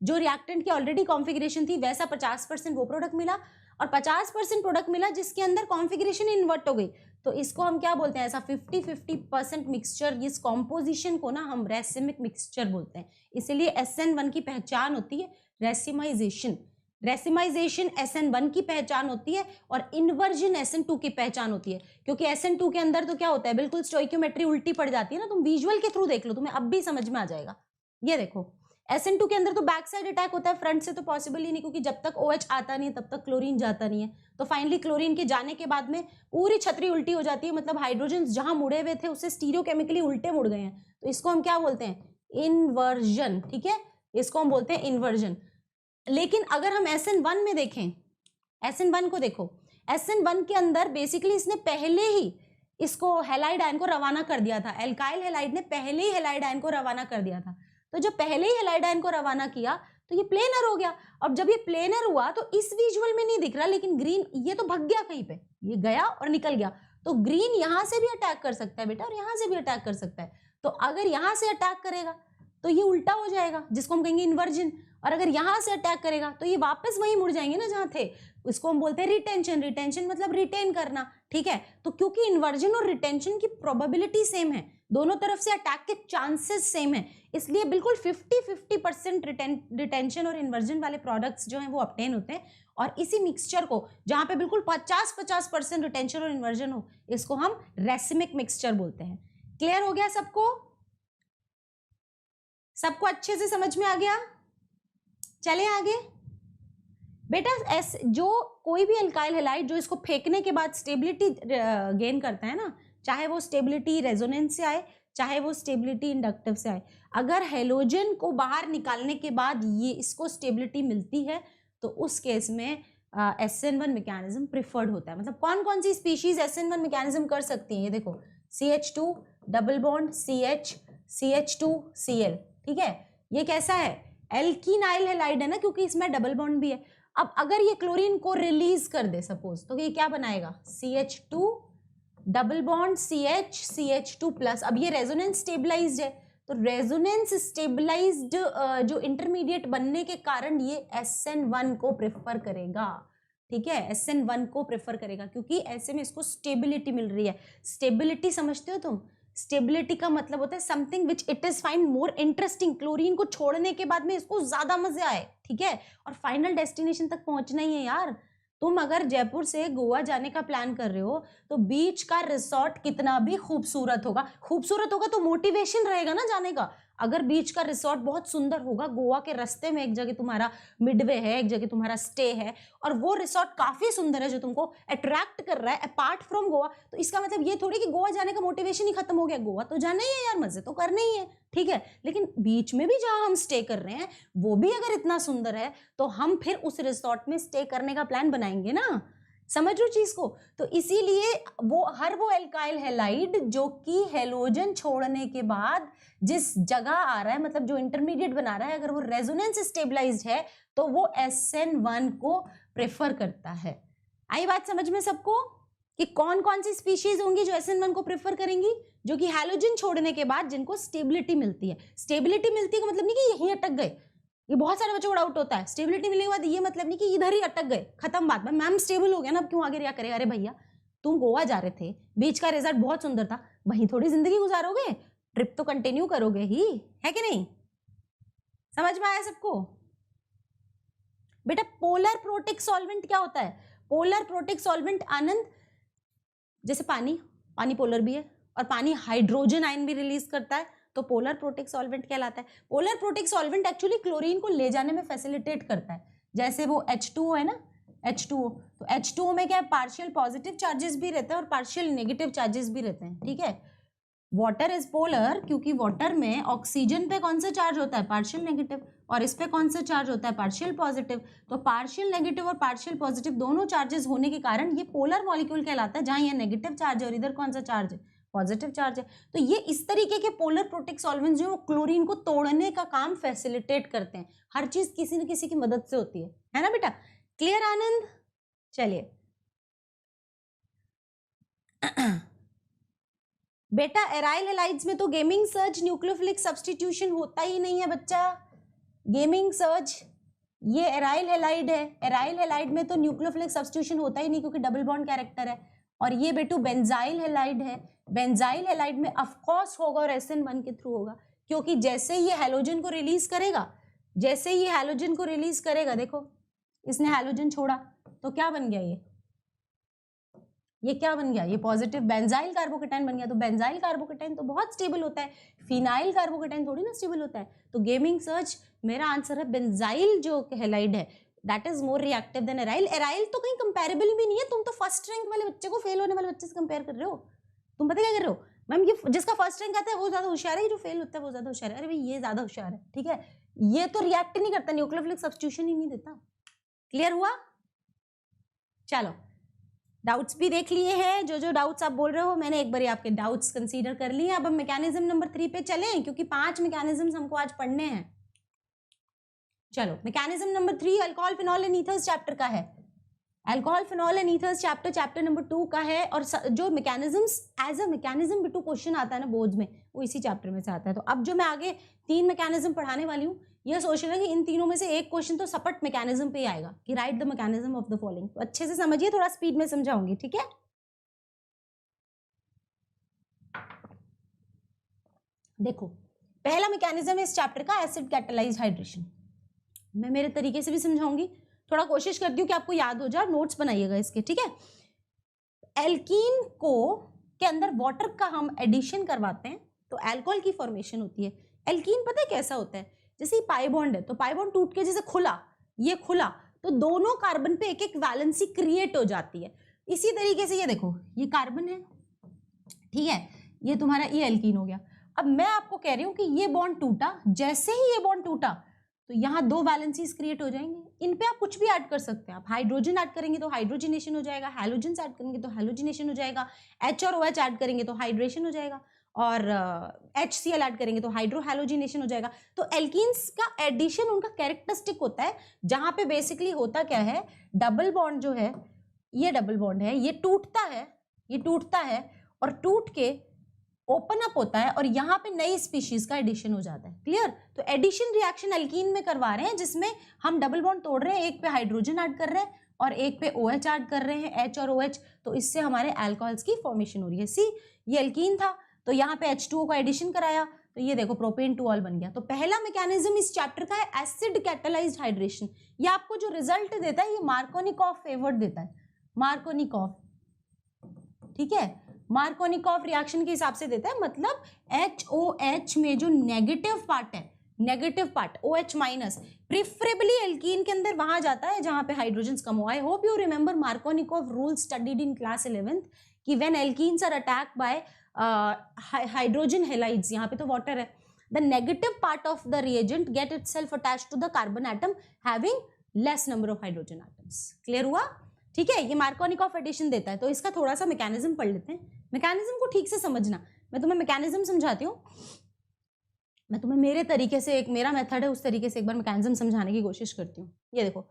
जो रिएक्टेंट की ऑलरेडी कॉन्फ़िगरेशन थी वैसा 50% वो प्रोडक्ट मिला, और 50% प्रोडक्ट मिला जिसके अंदर कॉन्फ़िगरेशन इन्वर्ट हो गई। तो इसको हम क्या बोलते हैं, ऐसा 50-50% मिक्सचर, इस कॉम्पोजिशन को ना हम रेसिमिक मिक्सचर बोलते हैं। इसीलिए SN1 की पहचान होती है रेसिमाइजेशन, रेसिमाइजेशन SN1 की पहचान होती है और इन्वर्जन SN2 की पहचान होती है। क्योंकि SN2 के अंदर तो क्या होता है, बिल्कुल स्टोइकियोमेट्री उल्टी पड़ जाती है ना, तुम विजुअल के थ्रू देख लो, तुम्हें अब भी समझ में आ जाएगा। ये देखो SN2 के अंदर तो बैक साइड अटैक होता है, फ्रंट से तो पॉसिबल ही नहीं, क्योंकि जब तक OH आता नहीं है तब तक क्लोरीन जाता नहीं है। तो फाइनली क्लोरीन के जाने के बाद में पूरी छतरी उल्टी हो जाती है, मतलब हाइड्रोजन जहां मुड़े हुए थे उससे स्टीरियोकेमिकली उल्टे मुड़ गए हैं। तो इसको हम क्या बोलते हैं, इन्वर्जन, ठीक है, इसको हम बोलते हैं इन्वर्जन। लेकिन अगर हम SN1 में देखें, SN1 को देखो, SN1 के अंदर बेसिकली इसने पहले ही इसको हैलाइड आयन को रवाना कर दिया था, एल्काइल हैलाइड ने पहले ही हैलाइड आयन को रवाना कर दिया था। तो जब पहले ही हैलाइड आयन को रवाना किया तो ये प्लेनर हो गया। अब जब ये प्लेनर हुआ तो इस विजुअल में नहीं दिख रहा, लेकिन ग्रीन ये तो भग गया कहीं पे, ये गया और निकल गया। तो ग्रीन यहां से भी अटैक कर सकता है बेटा और यहां से भी अटैक कर सकता है। तो अगर यहां से अटैक करेगा तो ये उल्टा हो जाएगा, जिसको हम कहेंगे इन्वर्जन, और अगर यहां से अटैक करेगा तो ये वापस वहीं मुड़ जाएंगे ना जहां थे। इसको हम बोलते हैं रिटेंशन, रिटेंशन मतलब रिटेन करना, ठीक है। तो क्योंकि इन्वर्जन और रिटेंशन की प्रोबेबिलिटी सेम है, दोनों तरफ से अटैक के चांसेस सेम है, इसलिए बिल्कुल 50-50% रिटेंशन और इन्वर्जन वाले प्रोडक्ट्स जो हैं वो ऑब्टेन होते हैं। और इसी मिक्सचर को जहां पे बिल्कुल 50-50% रिटेंशन और इन्वर्जन हो, इसको हम रेसिमिक मिक्सचर बोलते हैं। क्लियर हो गया सबको? सबको अच्छे से समझ में आ गया? चले आगे बेटा। जो कोई भी अल्काइल हैलाइड जो इसको फेंकने के बाद स्टेबिलिटी गेन करता है ना, चाहे वो स्टेबिलिटी रेजोनेंस से आए चाहे वो स्टेबिलिटी इंडक्टिव से आए, अगर हेलोजन को बाहर निकालने के बाद ये इसको स्टेबिलिटी मिलती है तो उस केस में SN1 मैकेनिज्म प्रिफर्ड होता है। मतलब कौन कौन सी स्पीशीज SN1 मैकेनिज्म कर सकती हैं, ये देखो CH2 double bond CH CH2 Cl, ठीक है। ये कैसा है, एल्कीनाइल हैलाइड है ना, क्योंकि इसमें डबल बॉन्ड भी है। अब अगर ये क्लोरीन को रिलीज कर दे सपोज, तो ये क्या बनाएगा, CH2 double bond CH CH2 plus. अब ये रेजोनेंस स्टेबलाइज्ड है, तो रेजोनेंस स्टेबलाइज्ड जो इंटरमीडिएट बनने के कारण ये SN1 को प्रेफर करेगा, ठीक है, SN1 को प्रेफर करेगा, क्योंकि ऐसे में इसको स्टेबिलिटी मिल रही है। स्टेबिलिटी समझते हो तुम? स्टेबिलिटी का मतलब होता है something which it is find more interesting, chlorine को छोड़ने के बाद में इसको ज्यादा मजे आए, ठीक है, और फाइनल डेस्टिनेशन तक पहुंचना ही है यार। तुम अगर जयपुर से गोवा जाने का प्लान कर रहे हो तो बीच का रिसोर्ट कितना भी खूबसूरत होगा तो मोटिवेशन रहेगा ना जाने का। अगर बीच का रिसोर्ट बहुत सुंदर होगा, गोवा के रास्ते में एक जगह तुम्हारा मिडवे है, एक जगह तुम्हारा स्टे है, और वो रिसोर्ट काफी सुंदर है जो तुमको अट्रैक्ट कर रहा है अपार्ट फ्रॉम गोवा, तो इसका मतलब ये थोड़ी कि गोवा जाने का मोटिवेशन ही खत्म हो गया। गोवा तो जाना ही है यार, मजे तो करने ही है, ठीक है, लेकिन बीच में भी जहां हम स्टे कर रहे हैं वो भी अगर इतना सुंदर है तो हम फिर उस रिसोर्ट में स्टे करने का प्लान बनाएंगे ना। समझ रहे हो चीज को? तो इसीलिए वो एल्काइल हैलाइड जो कि हेलोजन छोड़ने के बाद जिस जगह आ रहा है, मतलब जो इंटरमीडिएट बना रहा है, अगर वो रेजोनेंस स्टेबलाइज्ड है तो वो SN1 को प्रेफर करता है। आई बात समझ में सबको कि कौन कौन सी स्पीशीज होंगी जो SN1 को प्रेफर करेंगी? जो कि हैलोजन छोड़ने के बाद जिनको स्टेबिलिटी मिलती है। स्टेबिलिटी मिलती है का मतलब नहीं कि यहीं अटक गए, ये बहुत सारे बच्चों को डाउट होता है। स्टेबिलिटी मिलने के बाद ये मतलब नहीं कि इधर ही अटक गए, खत्म बात, मैम स्टेबल हो गया ना, अब क्यों आगे रिया करेगा? अरे भैया तुम गोवा जा रहे थे, बीच का रिजल्ट बहुत सुंदर था, वहीं थोड़ी जिंदगी गुजारोगे, ट्रिप तो कंटिन्यू करोगे ही, है कि नहीं? समझ में आया सबको? बेटा पोलर प्रोटिक सॉल्वेंट क्या होता है? पोलर प्रोटिक सॉल्वेंट आनंद, जैसे पानी पोलर भी है और पानी हाइड्रोजन आयन भी रिलीज करता है, तो पोलर प्रोटिक सॉल्वेंट कहलाता है। Polar protic solvent actually chlorine को ले जाने में फैसिलिटेट करता है। जैसे वो H2O है ना, H2O, तो H2O में क्या है, पार्शियल पॉजिटिव चार्जेस भी रहते हैं और पार्शियल नेगेटिव चार्जेस भी रहते हैं, ठीक है। वाटर इज पोलर क्योंकि वाटर में ऑक्सीजन पे कौन सा चार्ज होता है, पार्शियल नेगेटिव, और इस पे कौन सा चार्ज होता है, पार्शियल पॉजिटिव। तो पार्शियल नेगेटिव और पार्शियल पॉजिटिव दोनों चार्जेस होने के कारण ये पोलर मॉलिक्यूल कहलाता है, जहां ये नेगेटिव चार्ज है और इधर कौन सा चार्ज है, पॉजिटिव चार्ज है। तो ये इस तरीके के पोलर प्रोटिक सॉल्वेंट्स जो क्लोरीन को तोड़ने का काम फैसिलिटेट करते हैं। हर चीज किसी न किसी की मदद से होती है ना बेटा? क्लियर आनंद? चलिए बेटा एराइल हैलाइड्स में तो गेमिंग सर्ज न्यूक्लियोफिलिक सब्स्टिट्यूशन होता ही नहीं है बच्चा। गेमिंग सर्ज ये एराइल हैलाइड है, एराइल हैलाइड में तो न्यूक्लियोफिलिक सब्स्टिट्यूशन होता ही नहीं क्योंकि डबल बॉन्ड कैरेक्टर है। और ये बेटू बेंजाइल हैलाइड है, बेंजाइल हैलाइड में ऑफ कोर्स होगा और SN1 के थ्रू होगा, क्योंकि जैसे ये हैलोजन को रिलीज करेगा, जैसे ये हैलोजन को रिलीज करेगा, देखो इसने हैलोजन छोड़ा तो क्या बन गया, ये क्या बन गया, ये पॉजिटिव बेंजाइल कार्बोकेटाइन बन गया। तो बेंजाइल कार्बोकेटाइन तो बहुत स्टेबल होता है, फिनाइल कार्बोकेटाइन थोड़ी ना स्टेबल होता है। तो गेमिंग सर्च मेरा आंसर है बेंजाइल जो हैलाइड है that is more reactive than aryl. Aryl तो कहीं कंपेरेबल भी नहीं है, तुम तो फर्स्ट रैंक वाले बच्चे को फेल होने वाले बच्चे से कंपेयर कर रहे हो। तुम पता क्या कर रहे हो मैम, ये जिसका फर्स्ट रैंक आता है वो ज्यादा होशियार है, जो फेल होता है वो ज्यादा होशियार है। अरे भाई ये ज्यादा होशियार है, ठीक है, ये तो रिएक्ट नहीं करता, न्यूक्लियोफिलिक सब्स्टिट्यूशन ही नहीं देता। क्लियर हुआ? चलो डाउट्स भी देख लिए हैं, जो डाउट्स आप बोल रहे हो मैंने एक बार आपके डाउट्स कंसीडर कर लिए। अब हम मैकेनिज्म नंबर 3 पे चलें क्योंकि 5 मैकेनिज्म्स हमको आज पढ़ने हैं। चलो mechanism number 3 alcohol phenol and ethers chapter का है। Alcohol phenol and ethers chapter number 2 का है। और जो मैकेनिज्म्स एज अ मैकेनिज्म बिटू क्वेश्चन आता है ना बोर्ड्स में, वो इसी चैप्टर में से आता है। तो अब जो मैं आगे 3 मैकेनिज्म पढ़ाने वाली हूँ, ये सोच लेना कि इन तीनों में से एक क्वेश्चन तो सपट मैकेनिज्म पे ही आएगा कि right the mechanism of the following. तो अच्छे से समझिए, थोड़ा स्पीड में समझाऊंगी, ठीक है। देखो पहला मैकेनिज्म है इस चैप्टर का एसिड कैटालाइज्ड हाइड्रेशन। मैं मेरे तरीके से भी समझाऊंगी, थोड़ा कोशिश करती हूँ कि आपको याद हो जाए, नोट्स बनाइएगा इसके, ठीक है। एल्कीन को के अंदर वाटर का हम एडिशन करवाते हैं तो अल्कोहल की फॉर्मेशन होती है। एल्कीन पता है कैसा होता है, जैसे पाई बॉन्ड है तो पाई बॉन्ड टूट के जैसे खुला, ये खुला तो दोनों कार्बन पे एक एक वैलेंसी क्रिएट हो जाती है। इसी तरीके से ये देखो, ये कार्बन है, ठीक है, ये तुम्हारा ये एल्कीन हो गया। अब मैं आपको कह रही हूं कि ये बॉन्ड टूटा, जैसे ही ये बॉन्ड टूटा तो यहाँ 2 वैलेंसीज क्रिएट हो जाएंगे। इन पे आप कुछ भी ऐड कर सकते हैं, आप हाइड्रोजन ऐड करेंगे तो हाइड्रोजनेशन हो जाएगा, हैलोजन ऐड करेंगे तो हैलोजनेशन हो जाएगा, H और OH ऐड करेंगे तो हाइड्रेशन हो जाएगा, और HCl ऐड करेंगे तो हाइड्रोहैलोजिनेशन हो जाएगा। तो एल्कीन्स का एडिशन उनका कैरेक्टरिस्टिक होता है, जहां पे बेसिकली होता क्या है, डबल बॉन्ड जो है, ये डबल बॉन्ड है, ये टूटता है, ये टूटता है और टूट के ओपन अप होता है और यहाँ पे नई स्पीशीज का एडिशन हो जाता है। क्लियर? तो एडिशन रिएक्शन एल्कीन में करवा रहे हैं जिसमें हम डबल बॉन्ड तोड़ रहे हैं, एक पे हाइड्रोजन ऐड कर रहे हैं और एक पे OH ऐड कर रहे हैं, H और OH, तो इससे हमारे अल्कोहल्स की फॉर्मेशन हो रही है। सी ये एल्कीन था तो यहाँ पे H2O का एडिशन कराया तो ये देखो प्रोपेन टू ऑल बन गया। तो पहला मैकेनिज्म इस चैप्टर का है एसिड कैटालाइज्ड हाइड्रेशन। ये आपको जो रिजल्ट देता है ये मार्कोनिकॉफ फेवर्ड देता है, मार्कोनिकॉफ, ठीक है, मार्कोनिकॉफ रिएक्शन के हिसाब से देता है। मतलब HOH में जो नेगेटिव पार्ट है, negative part OH minus preferably alkene के अंदर वहां जाता है जहां पे हाइड्रोजन्स कम हो। I hope you remember Markovnikov rule studied in class 11th कि when alkenes are attacked by hydrogen halides, यहाँ पे तो वाटर है, the negative part of the reagent get itself attached to the carbon atom having less number of hydrogen atoms. Clear हुआ? ठीक है, ये Markovnikov addition देता है। तो इसका थोड़ा सा मैकेनिज्म पढ़ लेते हैं। मैकेनिज्म को ठीक से समझना, मैं तुम्हें मैकेनिज्म समझाती हूँ। मैं तुम्हें मेरे तरीके से, एक मेरा मेथड है उस तरीके से एक बार मैकेनिज्म समझाने की कोशिश करती हूँ। ये देखो,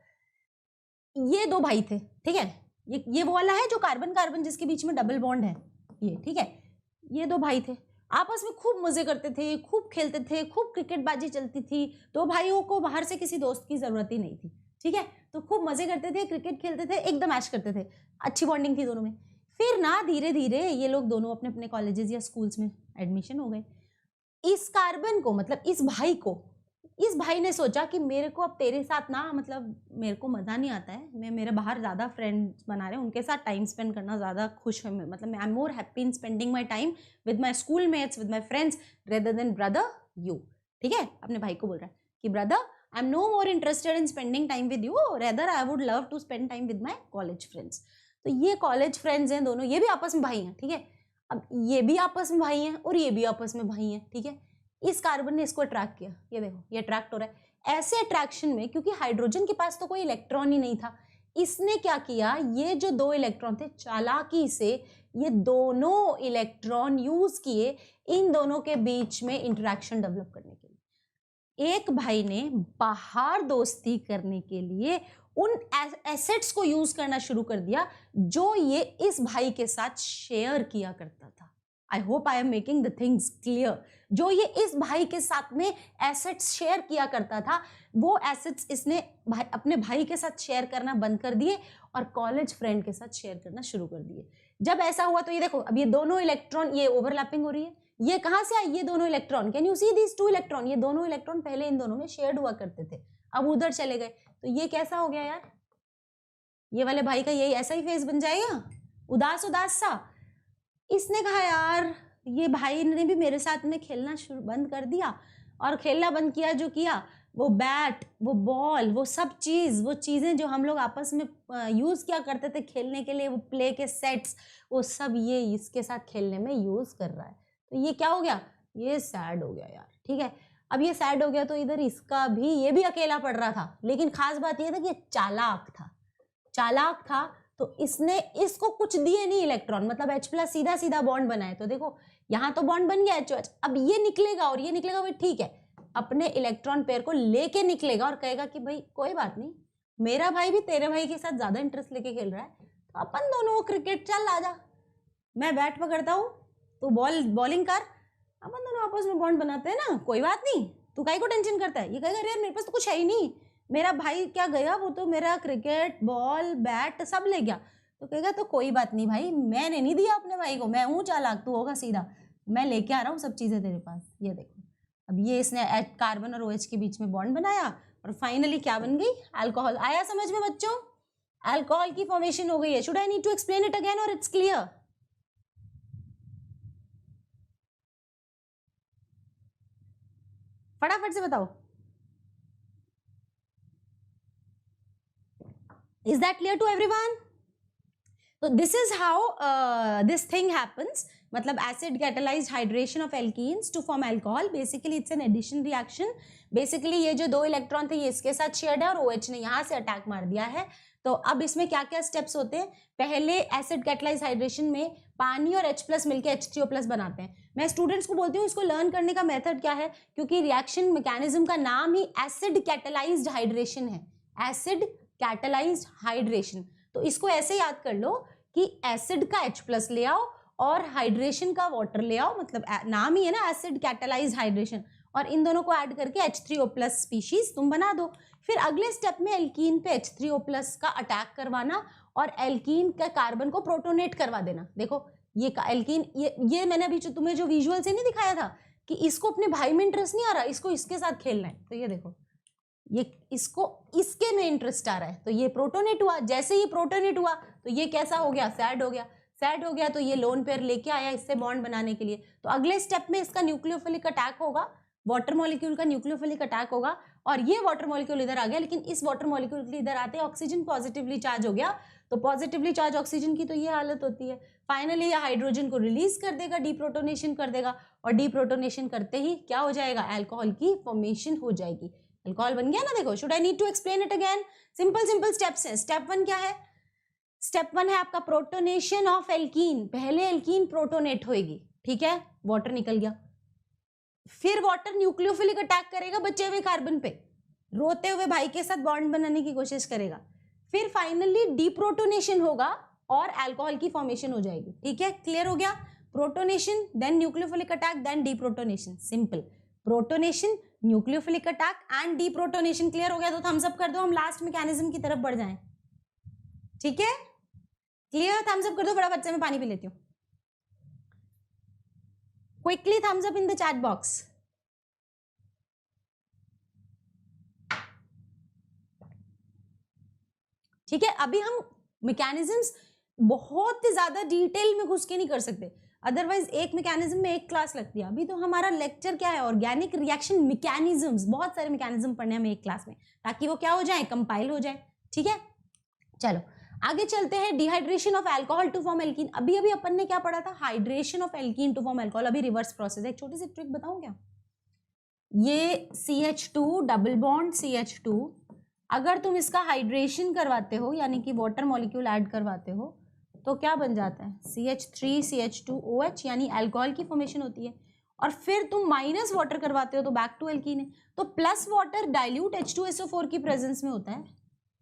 ये दो भाई थे, ठीक है, ये वो वाला है जो कार्बन कार्बन जिसके बीच में डबल बॉन्ड है ये, ठीक है। ये दो भाई थे, आपस में खूब मजे करते थे, खूब खेलते थे, खूब क्रिकेटबाजी चलती थी। दो भाइयों को बाहर से किसी दोस्त की जरूरत ही नहीं थी, ठीक है। तो खूब मजे करते थे, क्रिकेट खेलते थे, एकदम ऐश करते थे, अच्छी बॉन्डिंग थी दोनों में। फिर ना धीरे धीरे ये लोग दोनों अपने अपने कॉलेजेस या स्कूल्स में एडमिशन हो गए। इस कार्बन को, मतलब इस भाई को, इस भाई ने सोचा कि मेरे को अब तेरे साथ ना, मतलब मेरे को मज़ा नहीं आता है, मैं मेरे बाहर ज़्यादा फ्रेंड्स बना रहे हैं, उनके साथ टाइम स्पेंड करना ज़्यादा खुश है, मतलब I am more happy in spending my time with my school mates, with my friends rather than brother you. ठीक है, अपने भाई को बोल रहा है कि brother I am no more interested in spending time with you, rather I would love to spend time with my college friends. तो ये कॉलेज फ्रेंड्स हैं दोनों, ये भी आपस में भाई हैं, ठीक है। अब ये भी आपस में भाई हैं और ये भी आपस में भाई हैं, ठीक है। इस कार्बन ने इसको अट्रैक्ट किया, ये देखो ये अट्रैक्ट हो रहा है। ऐसे अट्रैक्शन में, क्योंकि हाइड्रोजन के पास तो कोई इलेक्ट्रॉन ही नहीं था, इसने क्या किया, ये जो दो इलेक्ट्रॉन थे चालाकी से ये दोनों इलेक्ट्रॉन यूज किए इन दोनों के बीच में इंटरेक्शन डेवलप करने के लिए। एक भाई ने बाहर दोस्ती करने के लिए उन एसेट्स को यूज करना शुरू कर दिया जो ये इस भाई के साथ शेयर किया करता था। I hope I am making the things clear. जो ये इस भाई के साथ में एसेट्स शेयर किया करता था, वो एसेट्स इसने अपने भाई के साथ शेयर करना बंद कर दिए और कॉलेज फ्रेंड के साथ शेयर करना शुरू कर दिए। जब ऐसा हुआ तो ये देखो, अब ये दोनों इलेक्ट्रॉन, ये ओवरलैपिंग हो रही है। ये कहां से आई, ये दोनों electron, can you see this two electron, ये दोनों इलेक्ट्रॉन पहले इन दोनों में शेयर्ड हुआ करते थे, अब उधर चले गए। तो ये कैसा हो गया यार, ये वाले भाई का यही ऐसा ही फेस बन जाएगा, उदास उदास सा। इसने कहा यार ये भाई ने भी मेरे साथ में खेलना शुरू बंद कर दिया, और खेलना बंद किया जो किया, वो बैट, वो बॉल, वो सब चीज़, वो चीज़ें जो हम लोग आपस में यूज़ किया करते थे खेलने के लिए, वो प्ले के सेट्स, वो सब ये इसके साथ खेलने में यूज़ कर रहा है। तो ये क्या हो गया, ये सैड हो गया यार, ठीक है। अब ये सैड हो गया तो इधर इसका भी, ये भी अकेला पड़ रहा था, लेकिन खास बात ये था कि ये चालाक था, चालाक था। तो इसने इसको कुछ दिए नहीं इलेक्ट्रॉन, मतलब H+ सीधा सीधा बॉन्ड बनाए। तो देखो यहाँ तो बॉन्ड बन गया HOH, अब ये निकलेगा और ये निकलेगा, भाई ठीक है, अपने इलेक्ट्रॉन पेयर को लेके निकलेगा और कहेगा कि भाई कोई बात नहीं, मेरा भाई भी तेरे भाई के साथ ज्यादा इंटरेस्ट लेके खेल रहा है, तो अपन दोनों क्रिकेट, चल आजा, मैं बैट पकड़ता हूँ, तू बॉलिंग कर, अपन दोनों आपस में बॉन्ड बनाते हैं ना, कोई बात नहीं, तू काहे को टेंशन करता है। ये कहेगा यार मेरे पास तो कुछ है ही नहीं, मेरा भाई क्या गया, वो तो मेरा क्रिकेट बॉल बैट सब ले गया। तो कहेगा तो कोई बात नहीं भाई, मैंने नहीं दिया अपने भाई को, मैं हूँ चालाक, तू होगा सीधा, मैं लेके आ रहा हूँ सब चीज़ें तेरे पास। ये देखो, अब ये इसने कार्बन और OH के बीच में बॉन्ड बनाया और फाइनली क्या बन गई, अल्कोहल। आया समझ में बच्चों, अल्कोहल की फॉर्मेशन हो गई है। Should I need to explain it again और इट्स क्लियर? फटाफट से बताओ, is that clear to everyone? So this is how this thing happens, मतलब acid catalyzed hydration of alkenes to form alcohol. Basically it's an addition reaction. Basically ये जो दो electron थे ये इसके साथ शेयर्ड है और OH ने यहाँ से अटैक मार दिया है। तो अब इसमें क्या क्या स्टेप्स होते हैं, पहले एसिड कैटलाइज्ड हाइड्रेशन में पानी और H+ मिलकर H3O+ बनाते हैं। मैं स्टूडेंट्स को बोलती हूँ इसको लर्न करने का मेथड क्या है, क्योंकि रिएक्शन मैकेनिज्म का नाम ही एसिड कैटलाइज्ड हाइड्रेशन है, एसिड कैटलाइज्ड हाइड्रेशन। तो इसको ऐसे याद कर लो कि एसिड का H+ ले आओ और हाइड्रेशन का वाटर ले आओ, मतलब नाम ही है ना एसिड कैटलाइज्ड हाइड्रेशन, और इन दोनों को ऐड करके H3O+ स्पीशीज तुम बना दो। फिर अगले स्टेप में एल्कीन पे H3O+ का अटैक करवाना और एल्कीन का कार्बन को प्रोटोनेट करवा देना। देखो ये एल्कीन, ये मैंने अभी जो तुम्हें जो विजुअल से नहीं दिखाया था कि इसको अपने भाई में इंटरेस्ट नहीं आ रहा, इसको इसके साथ खेलना है, तो ये देखो ये इसको इसके में इंटरेस्ट आ रहा है, तो ये प्रोटोनेट हुआ। जैसे ही प्रोटोनेट हुआ तो ये कैसा हो गया, सैड हो गया। सैड हो गया तो ये लोन पेयर लेके आया इससे बॉन्ड बनाने के लिए। तो अगले स्टेप में इसका न्यूक्लियोफिलिक अटैक होगा, वाटर मॉलिक्यूल का न्यूक्लियोफिलिक अटैक होगा, और ये वाटर मॉलिक्यूल इधर आ गया, लेकिन इस वाटर मॉलिक्यूल के इधर आते ऑक्सीजन पॉजिटिवली चार्ज हो गया, तो पॉजिटिवली चार्ज ऑक्सीजन की तो ये हालत होती है। फाइनली ये हाइड्रोजन को रिलीज कर देगा, डीप्रोटोनेशन कर देगा, और डीप्रोटोनेशन करते ही क्या हो जाएगा, अल्कोहल की फॉर्मेशन हो जाएगी। अल्कोहल बन गया ना। देखो, should I need to explain it again? Simple steps हैं। स्टेप 1 क्या है? स्टेप 1 है आपका प्रोटोनेशन ऑफ एल्कीन। पहले एल्कीन प्रोटोनेट होएगी, ठीक है, वाटर निकल गया, फिर वाटर न्यूक्लियोफिलिक अटैक करेगा बचे हुए कार्बन पे, रोते हुए भाई के साथ बॉन्ड बनाने की कोशिश करेगा, फिर फाइनली डीप्रोटोनेशन होगा और अल्कोहल की फॉर्मेशन हो जाएगी। ठीक है, क्लियर हो गया? Protonation, then nucleophilic attack, then deprotonation. Simple, protonation, nucleophilic attack and deprotonation. Clear हो गया? तो थम्स अप कर दो, हम लास्ट मैकेनिज्म की तरफ बढ़ जाएं। ठीक है, क्लियर? थम्स अप कर दो, फटाफट से मैं पानी पी लेती हूँ। Quickly thumbs up in the chat box. ठीक है, अभी हम मैकेनिज्म्स बहुत ज्यादा डिटेल में घुस के नहीं कर सकते, अदरवाइज एक मैकेनिज्म में एक क्लास लगती है। अभी तो हमारा लेक्चर क्या है, ऑर्गेनिक रिएक्शन मैकेनिज्म्स, बहुत सारे मैकेनिज्म पढ़ने हमें एक क्लास में, ताकि वो क्या हो जाए, कंपाइल हो जाए। ठीक है, चलो आगे चलते हैं। Dehydration of alcohol to form alkene. अभी अभी अपन ने क्या पढ़ा था, hydration of alkene to form alcohol. अभी रिवर्स प्रोसेस है। एक छोटी सी ट्रिक बताऊं क्या? ये CH2 डबल बॉन्ड CH2, अगर तुम इसका हाइड्रेशन करवाते हो, यानी कि वाटर मॉलिक्यूल ऐड करवाते हो, तो क्या बन जाता है, CH3 CH2OH, यानी अल्कोहल की फॉर्मेशन होती है। और फिर तुम माइनस वाटर करवाते हो तो बैक टू एल्कीन है। तो प्लस वाटर डाइल्यूट H2SO4 की प्रेजेंस में होता है,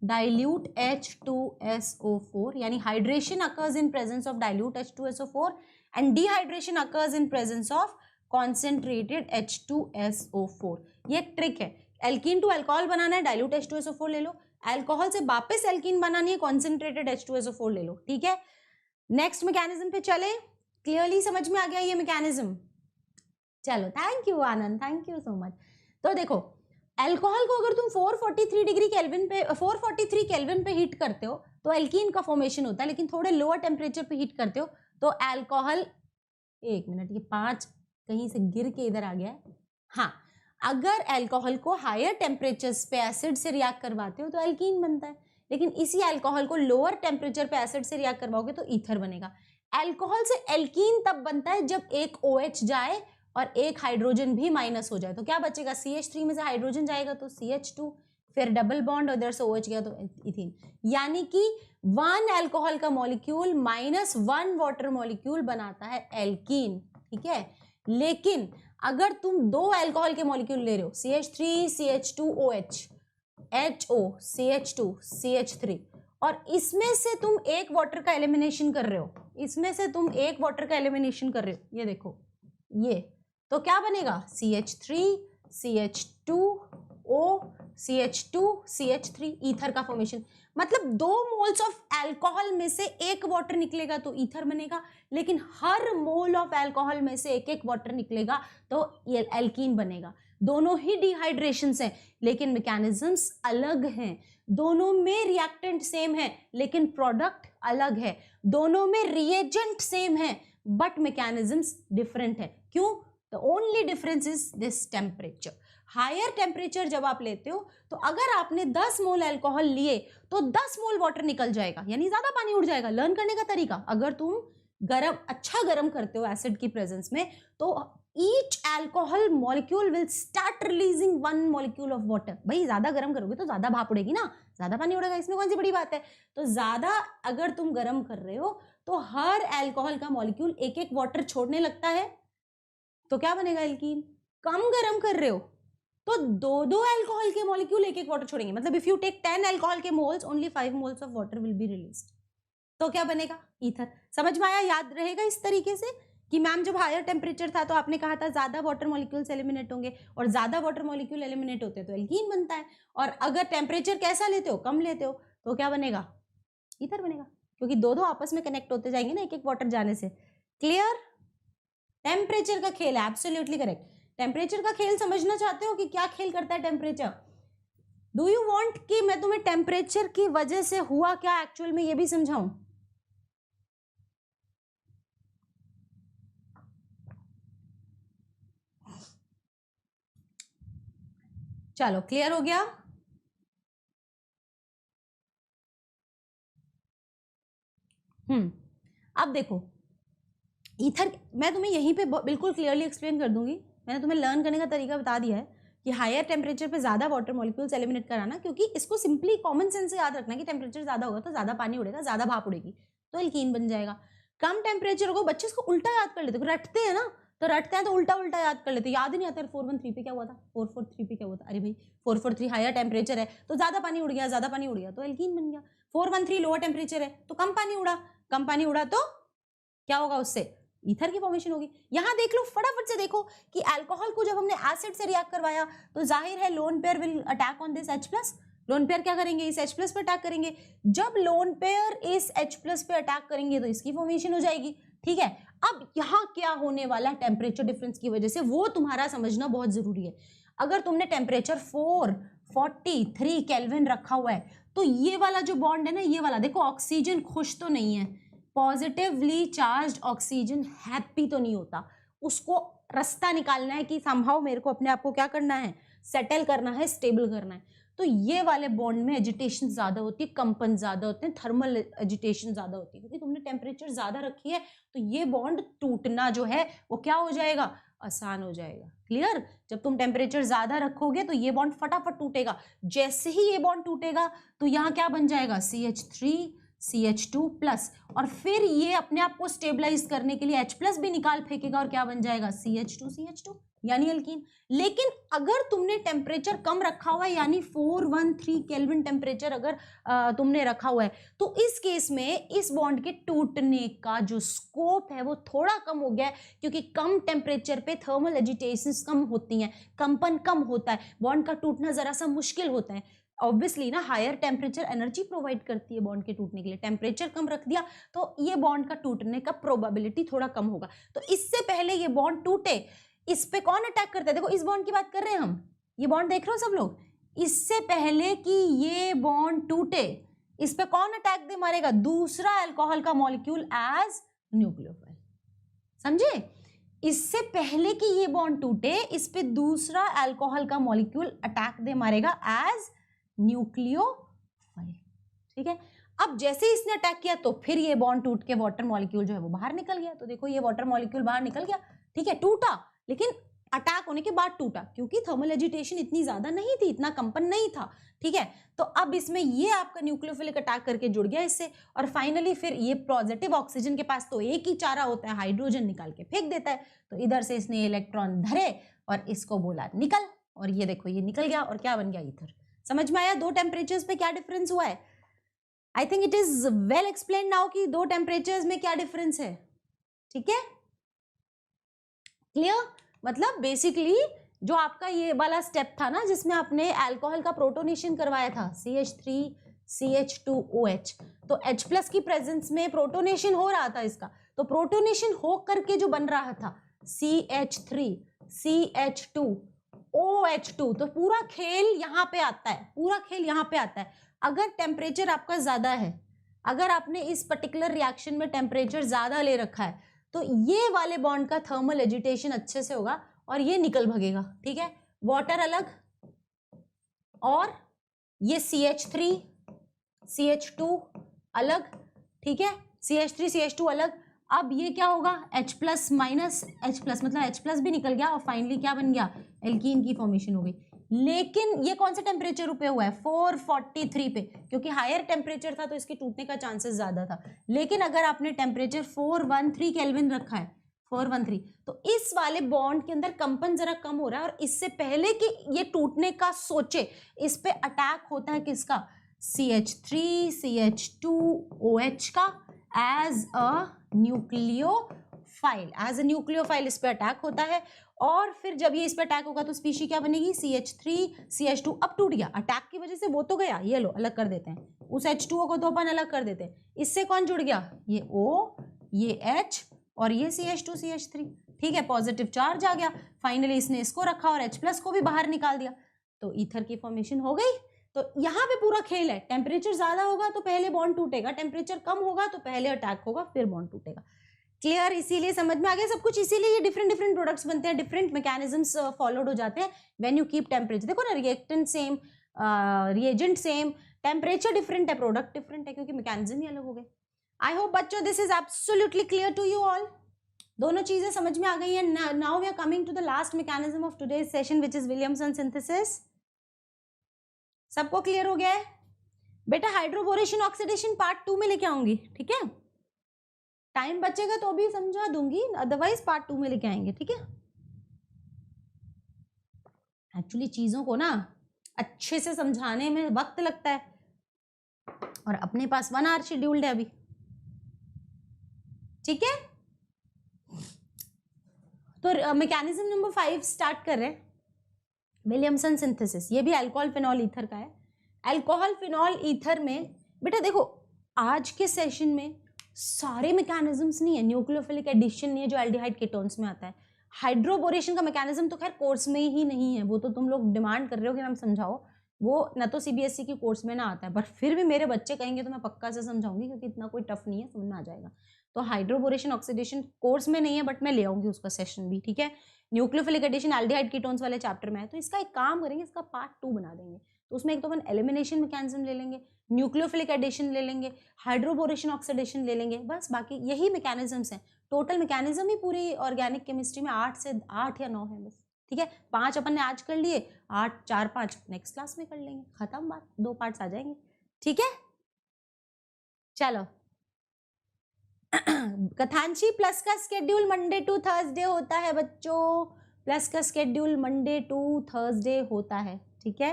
डाइल्यूट H2SO4, यानी hydration occurs in presence of dilute H2SO4 and dehydration occurs in presence of concentrated H2SO4। ये एक ट्रिक है। एल्कीन टू अल्कोहल बनाना है, डाइल्यूट H2SO4 ले लो, अल्कोहल से वापस एल्कीन बनानी है, कॉन्सेंट्रेटेड H2SO4 ले लो। ठीक है, नेक्स्ट मैकेनिज्म पे चले। क्लियरली समझ में आ गया ये मैकेनिज्म? चलो, thank you Anand, thank you so much. तो देखो, अल्कोहल को अगर तुम 443 डिग्री केल्विन पे 443 केल्विन पे हीट करते हो तो एल्कीन का फॉर्मेशन होता है, लेकिन थोड़े लोअर टेम्परेचर पे हीट करते हो तो अल्कोहल, एक मिनट, ये 5 कहीं से गिर के इधर आ गया है। हाँ, अगर अल्कोहल को हायर टेम्परेचर्स पे एसिड से रिएक्ट करवाते हो तो एल्कीन बनता है, लेकिन इसी अल्कोहल को लोअर टेम्परेचर पे एसिड से रिएक्ट करवाओगे तो ईथर बनेगा। अल्कोहल से एल्कीन तब बनता है जब एक OH जाए और एक हाइड्रोजन भी माइनस हो जाए, तो क्या बचेगा, CH3 में से हाइड्रोजन जाएगा तो CH2, फिर डबल बॉन्ड और इधर से OH गया तो इथीन, यानी कि 1 अल्कोहल का मॉलिक्यूल माइनस 1 वाटर मॉलिक्यूल बनाता है एल्कीन। ठीक है, लेकिन अगर तुम 2 अल्कोहल के मॉलिक्यूल ले रहे हो, CH3 CH2OH, HO CH2 CH3, और इसमें से तुम एक वाटर का एलिमिनेशन कर रहे हो, इसमें से तुम एक वाटर का एलिमिनेशन कर रहे हो, ये देखो ये, तो क्या बनेगा, CH3 CH2O CH2 CH3, ether का फॉर्मेशन। मतलब 2 मोल्स ऑफ अल्कोहल में से एक वाटर निकलेगा तो ईथर बनेगा, लेकिन हर मोल ऑफ अल्कोहल में से एक एक वाटर निकलेगा तो ये एल्कीन बनेगा। दोनों ही डिहाइड्रेशंस हैं, लेकिन मैकेनिज्म्स अलग हैं। दोनों में रिएक्टेंट सेम है, लेकिन प्रोडक्ट अलग है। दोनों में रिएजेंट सेम है, बट मैकेनिज्म्स डिफरेंट है। क्यों? The only difference is this temperature. Higher temperature जब आप लेते हो तो अगर आपने 10 मोल अल्कोहल लिए तो 10 मोल वाटर निकल जाएगा, यानी ज्यादा पानी उड़ जाएगा। लर्न करने का तरीका, अगर तुम अच्छा गरम करते हो एसिड की प्रेजेंस में, तो each alcohol molecule will start releasing 1 molecule of water. भाई ज्यादा गर्म करोगे तो ज्यादा भाप उड़ेगी ना, ज्यादा पानी उड़ेगा, इसमें कौन सी बड़ी बात है। तो ज्यादा अगर तुम गर्म कर रहे हो तो हर अल्कोहल का मॉलिक्यूल एक एक वाटर छोड़ने लगता है, तो क्या बनेगा, एल्कीन। कम गर्म कर रहे हो तो 2 अल्कोहल के मॉलिक्यूल एक एक वाटर छोड़ेंगे, मतलब इफ यू टेक 10 अल्कोहल के moles, only 5 moles of water will be released, तो क्या बनेगा, ईथर। समझ में आया? याद रहेगा इस तरीके से कि मैम जब हायर टेम्परेचर था तो आपने कहा था ज्यादा वाटर मॉलिक्यूल्स एलिमिनेट होंगे, और ज्यादा वाटर मॉलिक्यूल एलिमिनेट होते हैं तो एल्कीन बनता है, और अगर टेम्परेचर कैसा लेते हो, कम लेते हो, तो क्या बनेगा, ईथर बनेगा, क्योंकि 2 आपस में कनेक्ट होते जाएंगे ना एक एक वाटर जाने से। क्लियर? टेम्परेचर का खेल है, एब्सोल्युटली करेक्ट। टेम्परेचर का खेल समझना चाहते हो कि क्या खेल करता है टेम्परेचर? डू यू वांट कि मैं तुम्हें टेम्परेचर की वजह से हुआ क्या एक्चुअल में ये भी समझाऊं? चलो क्लियर हो गया? अब देखो ईथर, मैं तुम्हें यहीं पे बिल्कुल क्लियरली एक्सप्लेन कर दूंगी। मैंने तुम्हें लर्न करने का तरीका बता दिया है कि हायर टेम्परेचर पे ज्यादा वाटर मॉलिक्यूल्स एलिमिनेट कराना, क्योंकि इसको सिंपली कॉमन सेंस से याद रखना कि टेम्परेचर ज्यादा होगा तो ज्यादा पानी उड़ेगा, ज्यादा भाप उड़ेगी तो एल्कीन बन जाएगा। कम टेम्परेचर को बच्चे इसको उल्टा याद कर लेते, रटते हैं ना, तो रटते हैं तो उल्टा उल्टा याद कर लेते, याद ही नहीं आता 413 पे क्या हुआ था, 443 पे क्या हुआ था, अरे भाई 443 हायर टेम्परेचर है तो ज्यादा पानी उड़ गया, ज्यादा पानी उड़ गया तो एल्कीन बन गया। 413 लोअर टेम्परेचर है तो कम पानी उड़ा, कम पानी उड़ा तो क्या होगा, उससे ईथर की फॉर्मेशन होगी। यहां देख लो, फटाफट से देखो कि अल्कोहल को जब हमने एसिड से रिएक्ट करवाया तो जाहिर है lone pair will attack on this H+। Lone pair क्या करेंगे, इस H+ पे अटैक करेंगे। जब लोन पेयर इस H+ पे अटैक करेंगे तो इसकी फॉर्मेशन हो जाएगी। ठीक है, अब यहाँ क्या होने वाला है टेम्परेचर डिफरेंस की वजह से, वो तुम्हारा समझना बहुत जरूरी है। अगर तुमने टेम्परेचर 443 केल्विन रखा हुआ है तो ये वाला जो बॉन्ड है ना, ये वाला देखो, ऑक्सीजन खुश तो नहीं है, पॉजिटिवली चार्ज ऑक्सीजन हैप्पी तो नहीं होता, उसको रास्ता निकालना है कि समहाउ मेरे को अपने आप को क्या करना है, सेटल करना है, स्टेबल करना है। तो ये वाले बॉन्ड में एजिटेशन ज्यादा होती है, कंपन ज्यादा होते हैं, थर्मल एजिटेशन ज्यादा होती है, क्योंकि तुमने टेम्परेचर ज्यादा रखी है तो ये बॉन्ड टूटना जो है वो क्या हो जाएगा, आसान हो जाएगा। क्लियर? जब तुम टेम्परेचर ज्यादा रखोगे तो ये बॉन्ड फटाफट टूटेगा। जैसे ही ये बॉन्ड टूटेगा तो यहाँ क्या बन जाएगा, CH3 CH2+, और फिर ये अपने आप को स्टेबलाइज करने के लिए H+ भी निकाल फेंकेगा और क्या बन जाएगा, CH2 CH2 यानी एल्कीन। लेकिन अगर तुमने टेम्परेचर कम रखा हुआ है, यानी 413 केल्विन टेम्परेचर अगर तुमने रखा हुआ है, तो इस केस में इस बॉन्ड के टूटने का जो स्कोप है वो थोड़ा कम हो गया है, क्योंकि कम टेम्परेचर पे थर्मल एजिटेशंस कम होती हैं, कंपन कम होता है, बॉन्ड का टूटना जरा सा मुश्किल होता है। ऑब्वियसली ना, हायर टेम्परेचर एनर्जी प्रोवाइड करती है बॉन्ड के टूटने के लिए, टेम्परेचर कम रख दिया तो ये बॉन्ड का टूटने का प्रोबेबिलिटी थोड़ा कम होगा। तो इससे पहले ये बॉन्ड टूटे, इस पे कौन अटैक करता है, देखो इस बॉन्ड की बात कर रहे हैं हम, ये बॉन्ड देख रहे हो सब लोग, इससे पहले कि ये बॉन्ड टूटे इस पे कौन अटैक दे मारेगा, दूसरा अल्कोहल का मॉलिक्यूल एज न्यूक्लियोफाइल। समझे? इससे पहले कि ये बॉन्ड टूटे इस पे दूसरा अल्कोहल का मॉलिक्यूल अटैक दे मारेगा एज न्यूक्लियोफाइल। ठीक है, अब जैसे इसने अटैक किया तो फिर ये बॉन्ड टूट के वाटर मॉलिक्यूल जो है वो बाहर निकल गया। तो देखो ये वाटर मॉलिक्यूल बाहर निकल गया, ठीक है, टूटा, लेकिन अटैक होने के बाद टूटा, क्योंकि थर्मल एजिटेशन इतनी ज्यादा नहीं थी, इतना कंपन नहीं था। ठीक है, तो अब इसमें ये आपका न्यूक्लियोफिलिक अटैक करके जुड़ गया इससे, और फाइनली फिर ये पॉजिटिव ऑक्सीजन के पास तो एक ही चारा होता है, हाइड्रोजन निकाल के फेंक देता है। तो इधर से इसने इलेक्ट्रॉन धरे और इसको बोला निकल, और ये देखो ये निकल गया और क्या बन गया, ईथर। समझ में आया दो टेम्परेचर्स पे क्या डिफरेंस हुआ है? I think it is well explain now कि दो टेम्परेचर्स में क्या डिफरेंस है। ठीक है, क्लियर? मतलब बेसिकली जो आपका ये वाला स्टेप था ना, जिसमें आपने अल्कोहल का प्रोटोनेशन करवाया था, CH3 CH2OH, तो H+ की प्रेजेंस में प्रोटोनेशन हो रहा था इसका, तो प्रोटोनेशन हो करके जो बन रहा था CH3 CH2OH2, तो पूरा खेल यहाँ पे आता है, पूरा खेल यहाँ पे आता है। अगर टेम्परेचर आपका ज्यादा है, अगर आपने इस पर्टिकुलर रिएक्शन में टेम्परेचर ज्यादा ले रखा है, तो ये वाले बॉन्ड का थर्मल एजिटेशन अच्छे से होगा और ये निकल भगेगा। ठीक है, वाटर अलग और ये CH3 CH2 अलग, ठीक है, CH3 CH2 अलग। अब ये क्या होगा, H+ माइनस H+ मतलब H+ भी निकल गया और फाइनली क्या बन गया, एल्कीन की फॉर्मेशन हो गई। लेकिन ये कौन से टेम्परेचर पे हुआ है, 443 पे, क्योंकि हायर टेम्परेचर था तो इसके टूटने का चांसेस ज्यादा था। लेकिन अगर आपने टेम्परेचर 413 केल्विन रखा है, 413, तो इस वाले बॉन्ड के अंदर कंपन जरा कम हो रहा है, और इससे पहले कि ये टूटने का सोचे, इस पे अटैक होता है किसका, CH3 CH2OH का as a nucleophile, as a nucleophile इस पे अटैक होता है। और फिर जब ये इस पे अटैक होगा तो स्पीशी क्या बनेगी, CH3 CH2। अब टूट गया अटैक की वजह से, वो तो गया, ये लो अलग कर देते हैं, उस H2O को तो अपन अलग कर देते हैं, इससे कौन जुड़ गया, ये O, ये H और ये CH2 CH3। ठीक है, पॉजिटिव चार्ज आ गया, फाइनली इसने इसको रखा और H+ को भी बाहर निकाल दिया, तो ईथर की फॉर्मेशन हो गई। तो यहाँ पे पूरा खेल है, टेम्परेचर ज्यादा होगा तो पहले बॉन्ड टूटेगा, टेम्परेचर कम होगा तो पहले अटैक होगा, फिर बॉन्ड टूटेगा। क्लियर? इसीलिए समझ में आ गया सब कुछ, इसीलिए ये डिफरेंट डिफरेंट प्रोडक्ट्स बनते हैं, डिफरेंट मैकेनिज्म्स फॉलोड हो जाते हैं व्हेन यू कीप टेम्परेचर। देखो ना, reactant same, reagent same, temperature different है, प्रोडक्ट डिफरेंट है, क्योंकि मैकेनिज्म ही अलग हो गए। आई होप बच्चों this is absolutely clear to you all. दोनों चीजें समझ में आ गई हैं। Now we are coming to the last mechanism of today's session which is Williamson synthesis. सबको क्लियर हो गया है? बेटा हाइड्रोबोरेशन ऑक्सीडेशन पार्ट 2 में लेके आऊंगी, ठीक है? टाइम बचेगा तो भी समझा दूंगी, अदरवाइज पार्ट 2 में लेके आएंगे, ठीक है? एक्चुअली चीजों को ना अच्छे से समझाने में वक्त लगता है, और अपने पास 1 आवर शेड्यूल्ड है अभी, ठीक है? तो मैकेनिज्म नंबर 5 स्टार्ट कर रहे हैं, विलियमसन सिंथेसिस। ये भी अल्कोहल फिनॉल ईथर का है। अल्कोहल फिनॉल ईथर में बेटा देखो, आज के सेशन में सारे मैकेनिज्म्स नहीं है, न्यूक्लियोफिलिक एडिशन नहीं है जो एल्डिहाइड कीटोन्स में आता है। हाइड्रोबोरेशन का मैकेनिज्म तो खैर कोर्स में ही नहीं है, वो तो तुम लोग डिमांड कर रहे हो कि मैम समझाओ, वो ना तो सीबीएसई की कोर्स में ना आता है, बट फिर भी मेरे बच्चे कहेंगे तो मैं पक्का से समझाऊंगी, क्योंकि इतना कोई टफ नहीं है, समझ में आ जाएगा। तो हाइड्रोबोरेशन ऑक्सीडेशन कोर्स में नहीं है, बट मैं ले आऊंगी उसका सेशन भी, ठीक है? न्यूक्लियोफिलिक एडिशन एल्डिहाइड कीटोन्स वाले चैप्टर में है, तो इसका एक काम करेंगे, इसका पार्ट 2 बना देंगे। तो उसमें एक तो अपन एलिमिनेशन मैकेनिज्म ले लेंगे, न्यूक्लियोफिलिक एडिशन ले लेंगे, हाइड्रोबोरेशन ऑक्सीडेशन ले लेंगे, बस बाकी यही मैकेनिज्म्स हैं। टोटल मैकेनिज्म ही पूरी ऑर्गेनिक केमिस्ट्री में 8 या 9 है बस, ठीक है? 5 अपन ने आज कर लिए, 8 4 5 नेक्स्ट क्लास में कर लेंगे, खत्म बात, 2 पार्ट्स आ जाएंगे, ठीक है? चलो कथांशी प्लस का स्केड्यूल मंडे टू थर्सडे होता है बच्चों, प्लस का स्केड्यूल मंडे टू थर्सडे होता है, ठीक है?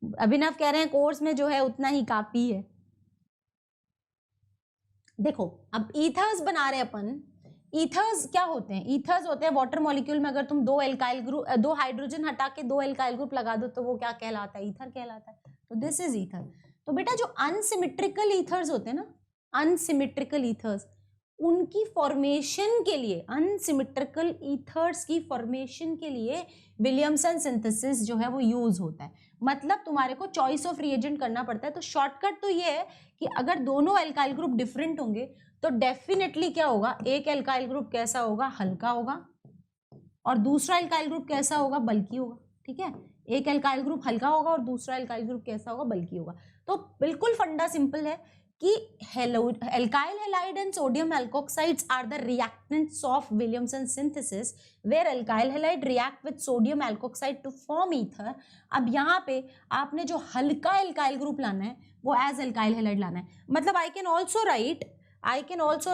अभिनव कह रहे हैं कोर्स में जो है उतना ही काफी है। देखो अब ईथर्स बना रहे अपन, ईथर्स क्या होते हैं? ईथर्स होते हैं वाटर मॉलिक्यूल में अगर तुम 2 एल्काइल ग्रुप, 2 हाइड्रोजन हटा के 2 एल्काइल ग्रुप लगा दो तो वो क्या कहलाता है? ईथर कहलाता है। तो दिस इज ईथर। तो बेटा जो अनसिमेट्रिकल ईथर्स होते हैं ना, अनसिमेट्रिकल ईथर्स, उनकी फॉर्मेशन के लिए, अनसिमेट्रिकल ईथर्स की फॉर्मेशन के लिए विलियमसन सिंथेसिस जो है वो यूज होता है। मतलब तुम्हारे को चॉइस ऑफ रिएजेंट करना पड़ता है। तो शॉर्टकट तो ये है कि अगर दोनों एल्काइल ग्रुप डिफरेंट होंगे तो डेफिनेटली क्या होगा, एक एल्काइल ग्रुप कैसा होगा? हल्का होगा, और दूसरा एल्काइल ग्रुप कैसा होगा? बल्कि होगा, ठीक है? एक एल्काइल ग्रुप हल्का होगा और दूसरा एल्काइल ग्रुप कैसा होगा? बल्कि होगा। तो बिल्कुल फंडा सिंपल है कि alkyl halide and sodium alkoxides are the reactants of Williamson synthesis, where alkyl halide react with sodium alkoxide to form ether. अब यहाँ पे आपने जो हल्का alkyl group लाना है वो as alkyl halide लाना है। मतलब I can also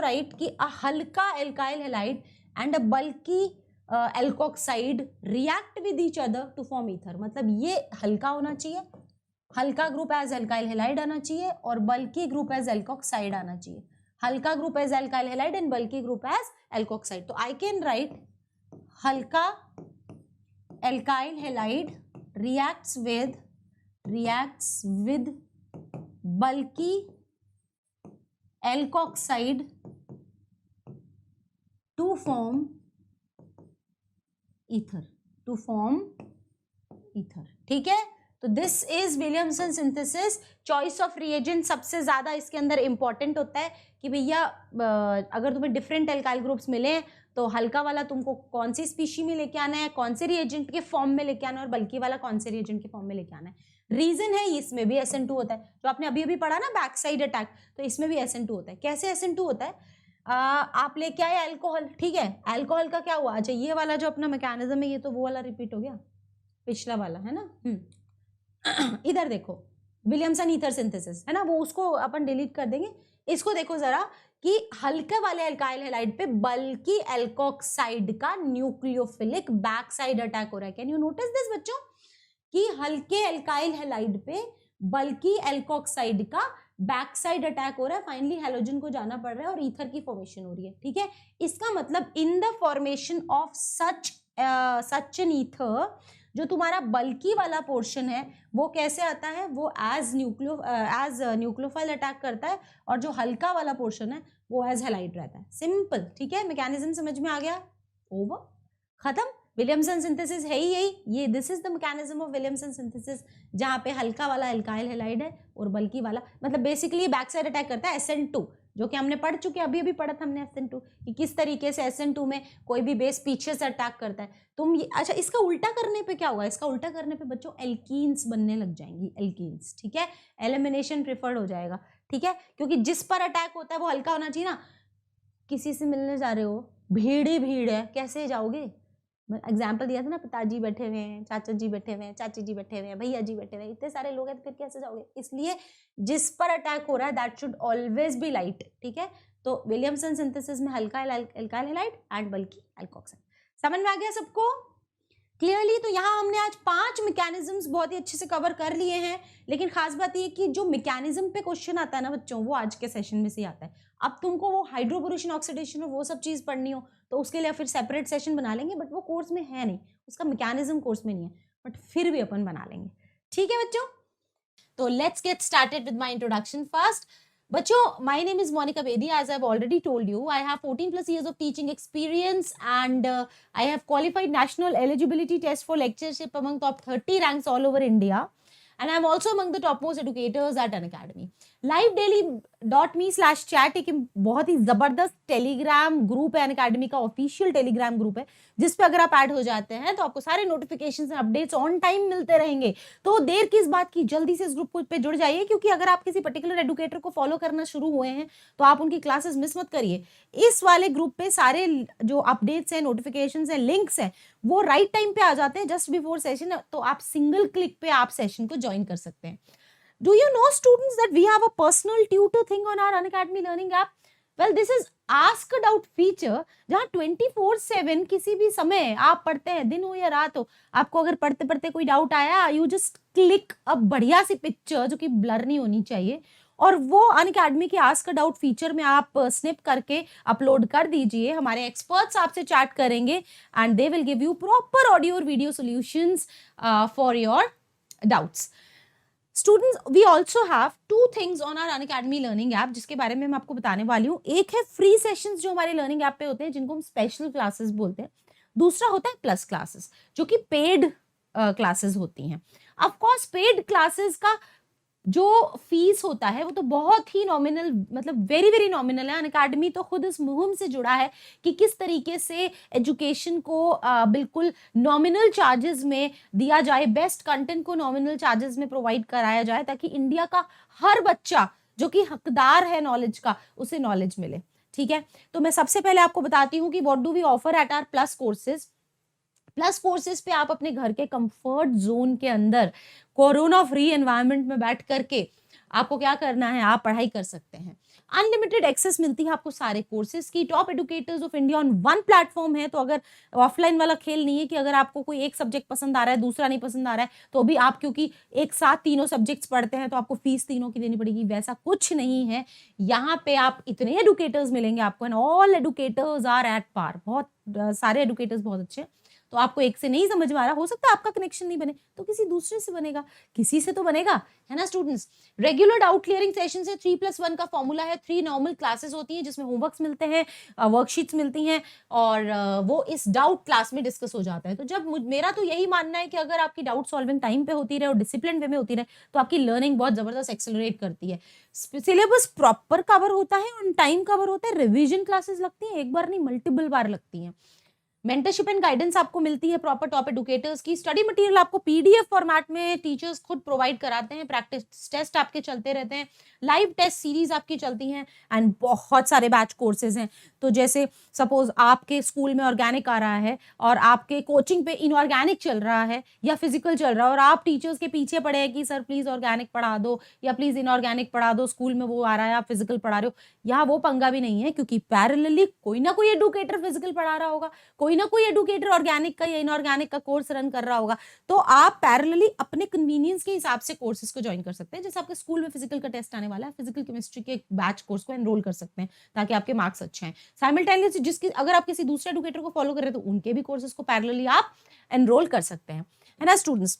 write कि a हल्का alkyl halide and a bulky alkoxide react with each other to form ether। मतलब ये हल्का होना चाहिए, हल्का ग्रुप एज एल्काइल हैलाइड आना चाहिए, और बल्कि ग्रुप एज एल्कोक्साइड आना चाहिए। हल्का group as alkyl halide and bulky group as alkoxide. तो आई कैन राइट हल्का alkyl halide reacts with bulky alkoxide to form ether, ठीक है? तो this is Williamson synthesis. Choice of reagent सबसे ज्यादा इसके अंदर इंपॉर्टेंट होता है कि भैया अगर तुम्हें डिफरेंट एल्काइल ग्रुप्स मिले तो हल्का वाला तुमको कौन सी स्पीशी में लेके आना है, कौन से रिएजेंट के फॉर्म में लेके आना है, और बल्कि वाला कौन से रिएजेंट के फॉर्म में लेके आना है। रीजन है इसमें भी SN2 होता है, जो आपने अभी अभी पढ़ा ना बैक साइड अटैक, तो इसमें भी SN2 होता है। कैसे SN2 होता है? आप लेके आए अल्कोहल, ठीक है? अल्कोहल का क्या हुआ? अच्छा ये वाला जो अपना मैकेनिज्म है ये तो वो वाला रिपीट हो गया, पिछला वाला है ना। इधर देखो विलियमसन ईथर सिंथेसिस है ना, वो उसको अपन डिलीट कर देंगे। इसको देखो जरा कि हल्के वाले एल्काइल हैलाइड पे बल्कि एल्कोक्साइड का न्यूक्लियोफिलिक बैक साइड अटैक हो रहा है। कैन यू नोटिस दिस बच्चों कि हल्के एल्काइल हैलाइड पे बल्कि एल्कोक्साइड का बैक साइड अटैक हो रहा है। फाइनली हैलोजन को जाना पड़ रहा है और ईथर की फॉर्मेशन हो रही है, ठीक है? इसका मतलब in the formation of such an ether जो तुम्हारा बल्कि वाला पोर्शन है वो कैसे आता है, वो एज न्यूक्लियोफाइल अटैक करता है, और जो हल्का वाला पोर्शन है वो एज हैलाइड रहता है। सिंपल, ठीक है, मैकेनिज्म समझ में आ गया, ओवर, खत्म। विलियमसन सिंथेसिस है ही यही, ये this is the mechanism of Williamson synthesis, जहाँ पे हल्का वाला अल्काइल हैलाइड है और बल्कि वाला मतलब बेसिकली बैक साइड अटैक करता है SN2, जो कि हमने पढ़ चुके हैं, अभी पढ़ा था हमने SN2 कि किस तरीके से SN2 में कोई भी बेस पीछे से अटैक करता है। तुम ये अच्छा, इसका उल्टा करने पे क्या होगा, इसका उल्टा करने पे बच्चों एल्कीन्स बनने लग जाएंगी, एल्कीन्स, ठीक है, एलिमिनेशन प्रिफर्ड हो जाएगा, ठीक है, क्योंकि जिस पर अटैक होता है वो हल्का होना चाहिए ना। किसी से मिलने जा रहे हो, भीड़ ही भीड़ है, कैसे जाओगे, एग्जाम्पल दिया था ना, पिताजी बैठे हुए हैं, चाचा जी बैठे हुए हैं, चाची जी बैठे हुए हैं, भैया जी बैठे हुए हैं, इतने सारे लोग हैं, तो फिर कैसे जाओगे। इसलिए जिस पर अटैक हो रहा है that should always be light, ठीक है। तो विलियमसन सिंथेसिस में हल्का अल्काइल हैलाइड एंड बल्कि अल्कोक्साइड। समझ में आ गया सबको क्लियरली। तो यहाँ हमने आज 5 मैकेनिज्म्स बहुत ही अच्छे से कवर कर लिए हैं, लेकिन खास बात ये कि जो मैकेनिज्म पे क्वेश्चन आता है ना बच्चों, वो आज के सेशन में से आता है। अब तुमको वो हाइड्रोबोरेशन ऑक्सीडेशन और वो सब चीज पढ़नी हो तो उसके लिए फिर सेपरेट सेशन बना लेंगे, बट वो कोर्स में है नहीं, उसका मैकेनिज्म कोर्स में नहीं है, बट फिर भी अपन बना लेंगे, ठीक है बच्चों। तो let's get started with my introduction first. बच्चों, my name is Monica Bedi. As I've already told you, I have 14 plus years of teaching experience, and I have qualified national eligibility test for lectureship among top 30 ranks all over India, and I'm also among the topmost educators at Unacademy. livedaily.me/chat एक बहुत ही जबरदस्त Telegram group है, Unacademy का official Telegram group है, जिस पे अगर आप ऐड हो जाते हैं तो आपको सारे notifications and updates on time मिलते रहेंगे। तो देर किस बात की, जल्दी से इस ग्रुप पे जुड़ जाइए, क्योंकि अगर आप किसी पर्टिकुलर एडुकेटर को फॉलो करना शुरू हुए हैं तो आप उनकी क्लासेस मिस मत करिए। इस वाले ग्रुप पे सारे जो अपडेट्स हैं, नोटिफिकेशंस हैं, लिंक्स हैं, वो राइट टाइम पे आ जाते हैं जस्ट बिफोर सेशन, तो आप सिंगल क्लिक पे आप सेशन को ज्वाइन कर सकते हैं। Do you know, students, that we have a personal tutor thing on our Unacademy learning app? Well, this is Ask a Doubt feature, जहाँ 24/7 किसी भी समय आप पढ़ते हैं, दिन हो या रात हो, आपको अगर पढ़ते पढ़ते कोई डाउट आया, यू जस्ट क्लिक अ बढ़िया सी पिक्चर जो कि ब्लर नहीं होनी चाहिए, और वो अनअकैडमी के आस्क अ डाउट फीचर में आप स्निप करके अपलोड कर दीजिए। हमारे एक्सपर्ट्स आपसे चैट करेंगे and they will give you proper audio और video solutions for your doubts. Students, we also have 2 things on our Unacademy learning app, जिसके बारे में मैं आपको बताने वाली हूँ। एक है फ्री सेशंस जो हमारे लर्निंग ऐप पे होते हैं, जिनको हम स्पेशल क्लासेस बोलते हैं। दूसरा होता है प्लस क्लासेस, जो कि पेड क्लासेस होती हैं। ऑफ कोर्स पेड क्लासेस का जो फीस होता है वो तो बहुत ही नॉमिनल, मतलब वेरी वेरी नॉमिनल है। अनअकैडमी तो खुद इस मुहिम से जुड़ा है कि किस तरीके से एजुकेशन को बिल्कुल नॉमिनल चार्जेस में दिया जाए, बेस्ट कंटेंट को नॉमिनल चार्जेस में प्रोवाइड कराया जाए, ताकि इंडिया का हर बच्चा जो कि हकदार है नॉलेज का, उसे नॉलेज मिले, ठीक है। तो मैं सबसे पहले आपको बताती हूँ कि what do we offer at our plus courses. Plus courses पे आप अपने घर के कंफर्ट जोन के अंदर कोरोना फ्री एनवायरनमेंट में बैठ करके आपको क्या करना है, आप पढ़ाई कर सकते हैं। अनलिमिटेड एक्सेस मिलती है आपको सारे कोर्सेज की। Top educators of India on one platform है, तो अगर ऑफलाइन वाला खेल नहीं है कि अगर आपको कोई एक सब्जेक्ट पसंद आ रहा है, दूसरा नहीं पसंद आ रहा है, तो भी आप क्योंकि एक साथ तीनों सब्जेक्ट्स पढ़ते हैं तो आपको फीस तीनों की देनी पड़ेगी, वैसा कुछ नहीं है। यहाँ पे आप इतने एडुकेटर्स मिलेंगे आपको, and all educators are at par. बहुत सारे एडुकेटर्स बहुत अच्छे हैं, तो आपको एक से नहीं समझ में आ रहा, हो सकता है आपका कनेक्शन नहीं बने तो किसी दूसरे से बनेगा, किसी से तो बनेगा, है ना students. Regular doubt clearing session से 3+1 का फॉर्मूला है। 3 नॉर्मल क्लासेस होती हैं जिसमें होमवर्क्स मिलते हैं, वर्कशीट्स मिलती हैं, और वो इस डाउट क्लास में डिस्कस हो जाता है। तो जब मेरा तो यही मानना है कि अगर आपकी डाउट सॉल्विंग टाइम पे होती रहे और डिसिप्लिन वे में होती रहे तो आपकी लर्निंग बहुत जबरदस्त एक्सेलरेट करती है। सिलेबस प्रॉपर कवर होता है, ऑन टाइम कवर होता है, रिविजन क्लासेस लगती हैं, एक बार नहीं मल्टीपल बार लगती हैं। मेंटरशिप एंड गाइडेंस आपको मिलती है प्रॉपर टॉप एडुकेटर्स की। स्टडी मटेरियल आपको पीडीएफ फॉर्मेट में टीचर्स खुद प्रोवाइड कराते हैं। प्रैक्टिस टेस्ट आपके चलते रहते हैं, लाइव टेस्ट सीरीज आपकी चलती हैं, एंड बहुत सारे बैच कोर्सेज हैं। तो जैसे सपोज आपके स्कूल में ऑर्गेनिक आ रहा है और आपके कोचिंग पे इनऑर्गेनिक चल रहा है या फिजिकल चल रहा है, और आप टीचर्स के पीछे पड़े हैं कि सर प्लीज ऑर्गेनिक पढ़ा दो या प्लीज इनऑर्गेनिक पढ़ा दो, स्कूल में वो आ रहा है आप फिजिकल पढ़ा रहे हो, यहाँ वो पंगा भी नहीं है, क्योंकि पैरेलली कोई ना कोई एडुकेटर फिजिकल पढ़ा रहा होगा, कोई ना कोई एडुकेटर ऑर्गेनिक का या इनऑर्गेनिक का कोर्स रन कर रहा होगा। तो आप पैरेलली अपने कन्वीनियंस के हिसाब से कोर्सेज को ज्वाइन कर सकते हैं। जैसे आपके स्कूल में फिजिकल का टेस्ट आने वाला है, फिजिकल केमिस्ट्री के बैच कोर्स को एनरोल कर सकते हैं ताकि आपके मार्क्स अच्छे हैं। साइमल्टेनियसली अगर आप किसी दूसरे एडुकेटर को फॉलो कर रहे हैं तो उनके भी कोर्सेज को पैरेलली आप एनरोल कर सकते हैं। है ना स्टूडेंट्स।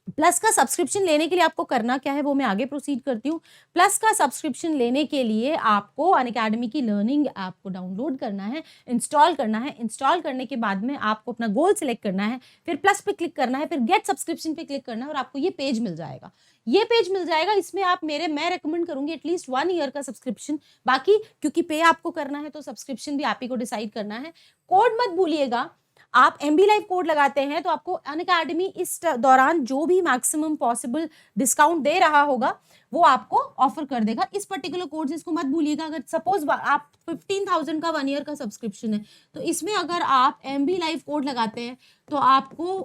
प्लस का सब्सक्रिप्शन लेने के लिए आपको करना क्या है वो मैं आगे प्रोसीड करती हूँ। प्लस का सब्सक्रिप्शन लेने के लिए आपको अनअकैडमी की लर्निंग ऐप को डाउनलोड करना है, इंस्टॉल करना है। इंस्टॉल करने के बाद में आपको अपना गोल सिलेक्ट करना है, फिर प्लस पे क्लिक करना है, फिर गेट सब्सक्रिप्शन पे क्लिक करना है और आपको ये पेज मिल जाएगा। ये पेज मिल जाएगा, इसमें आप मैं रेकमेंड करूंगी एटलीस्ट 1 ईयर का सब्सक्रिप्शन। बाकी क्योंकि पे आपको करना है तो सब्सक्रिप्शन भी आप ही को डिसाइड करना है। कोड मत भूलिएगा, आप MB लाइव कोड लगाते हैं तो आपको अनअकैडमी इस दौरान जो भी मैक्सिमम पॉसिबल डिस्काउंट दे रहा होगा वो आपको ऑफर कर देगा। इस पर्टिकुलर कोड से इसको मत भूलिएगा। अगर सपोज आप 15,000 का 1 ईयर का सब्सक्रिप्शन है तो इसमें अगर आप MB लाइव कोड लगाते हैं तो आपको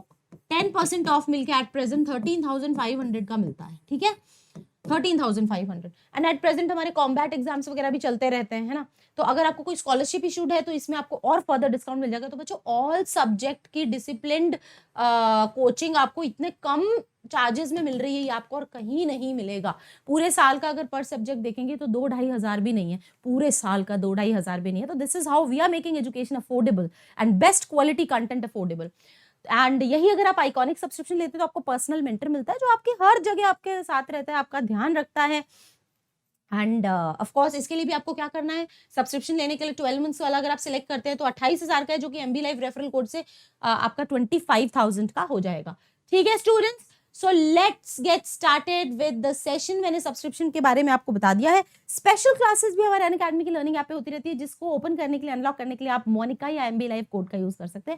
10% ऑफ मिलके एट प्रेजेंट 13,500 का मिलता है। ठीक है, 13,500। एंड एट प्रेजेंट हमारे कॉम्बैट एग्जाम्स वगैरह भी चलते रहते हैं, है ना। तो अगर आपको कोई स्कॉलरशिप इशूड है तो इसमें आपको और फर्दर डिस्काउंट मिल जाएगा। तो बच्चों ऑल सब्जेक्ट की डिसिप्लिन्ड कोचिंग आपको इतने कम चार्जेस में मिल रही है, ये आपको और कहीं नहीं मिलेगा। पूरे साल का अगर पर सब्जेक्ट देखेंगे तो 2-2.5 हजार भी नहीं है, पूरे साल का 2-2.5 हजार भी नहीं है। तो this is how we are making education affordable and best quality content affordable. And यही अगर आप आइकॉनिक सब्सक्रिप्शन लेते हैं तो आपको पर्सनल मेंटर मिलता है जो आपके हर जगह आपके साथ रहता है, आपका ध्यान रखता है। एंड ऑफ कोर्स इसके लिए भी आपको क्या करना है, सब्सक्रिप्शन लेने के लिए 12 मंथ्स वाला अगर आप सिलेक्ट करते हैं तो 28,000 का है, जो कि MB लाइव रेफरल कोड से आपका 25,000 का हो जाएगा। ठीक है students, so let's get started with the session. मैंने सब्सक्रिप्शन के बारे में आपको बता दिया है। स्पेशल क्लासेस भी हमारे अनअकैडमी की लर्निंग ऐप पे होती रहती है, जिसको ओपन करने के लिए, अनलॉक करने के लिए आप मोनिका या MB लाइव कोड का यूज कर सकते हैं।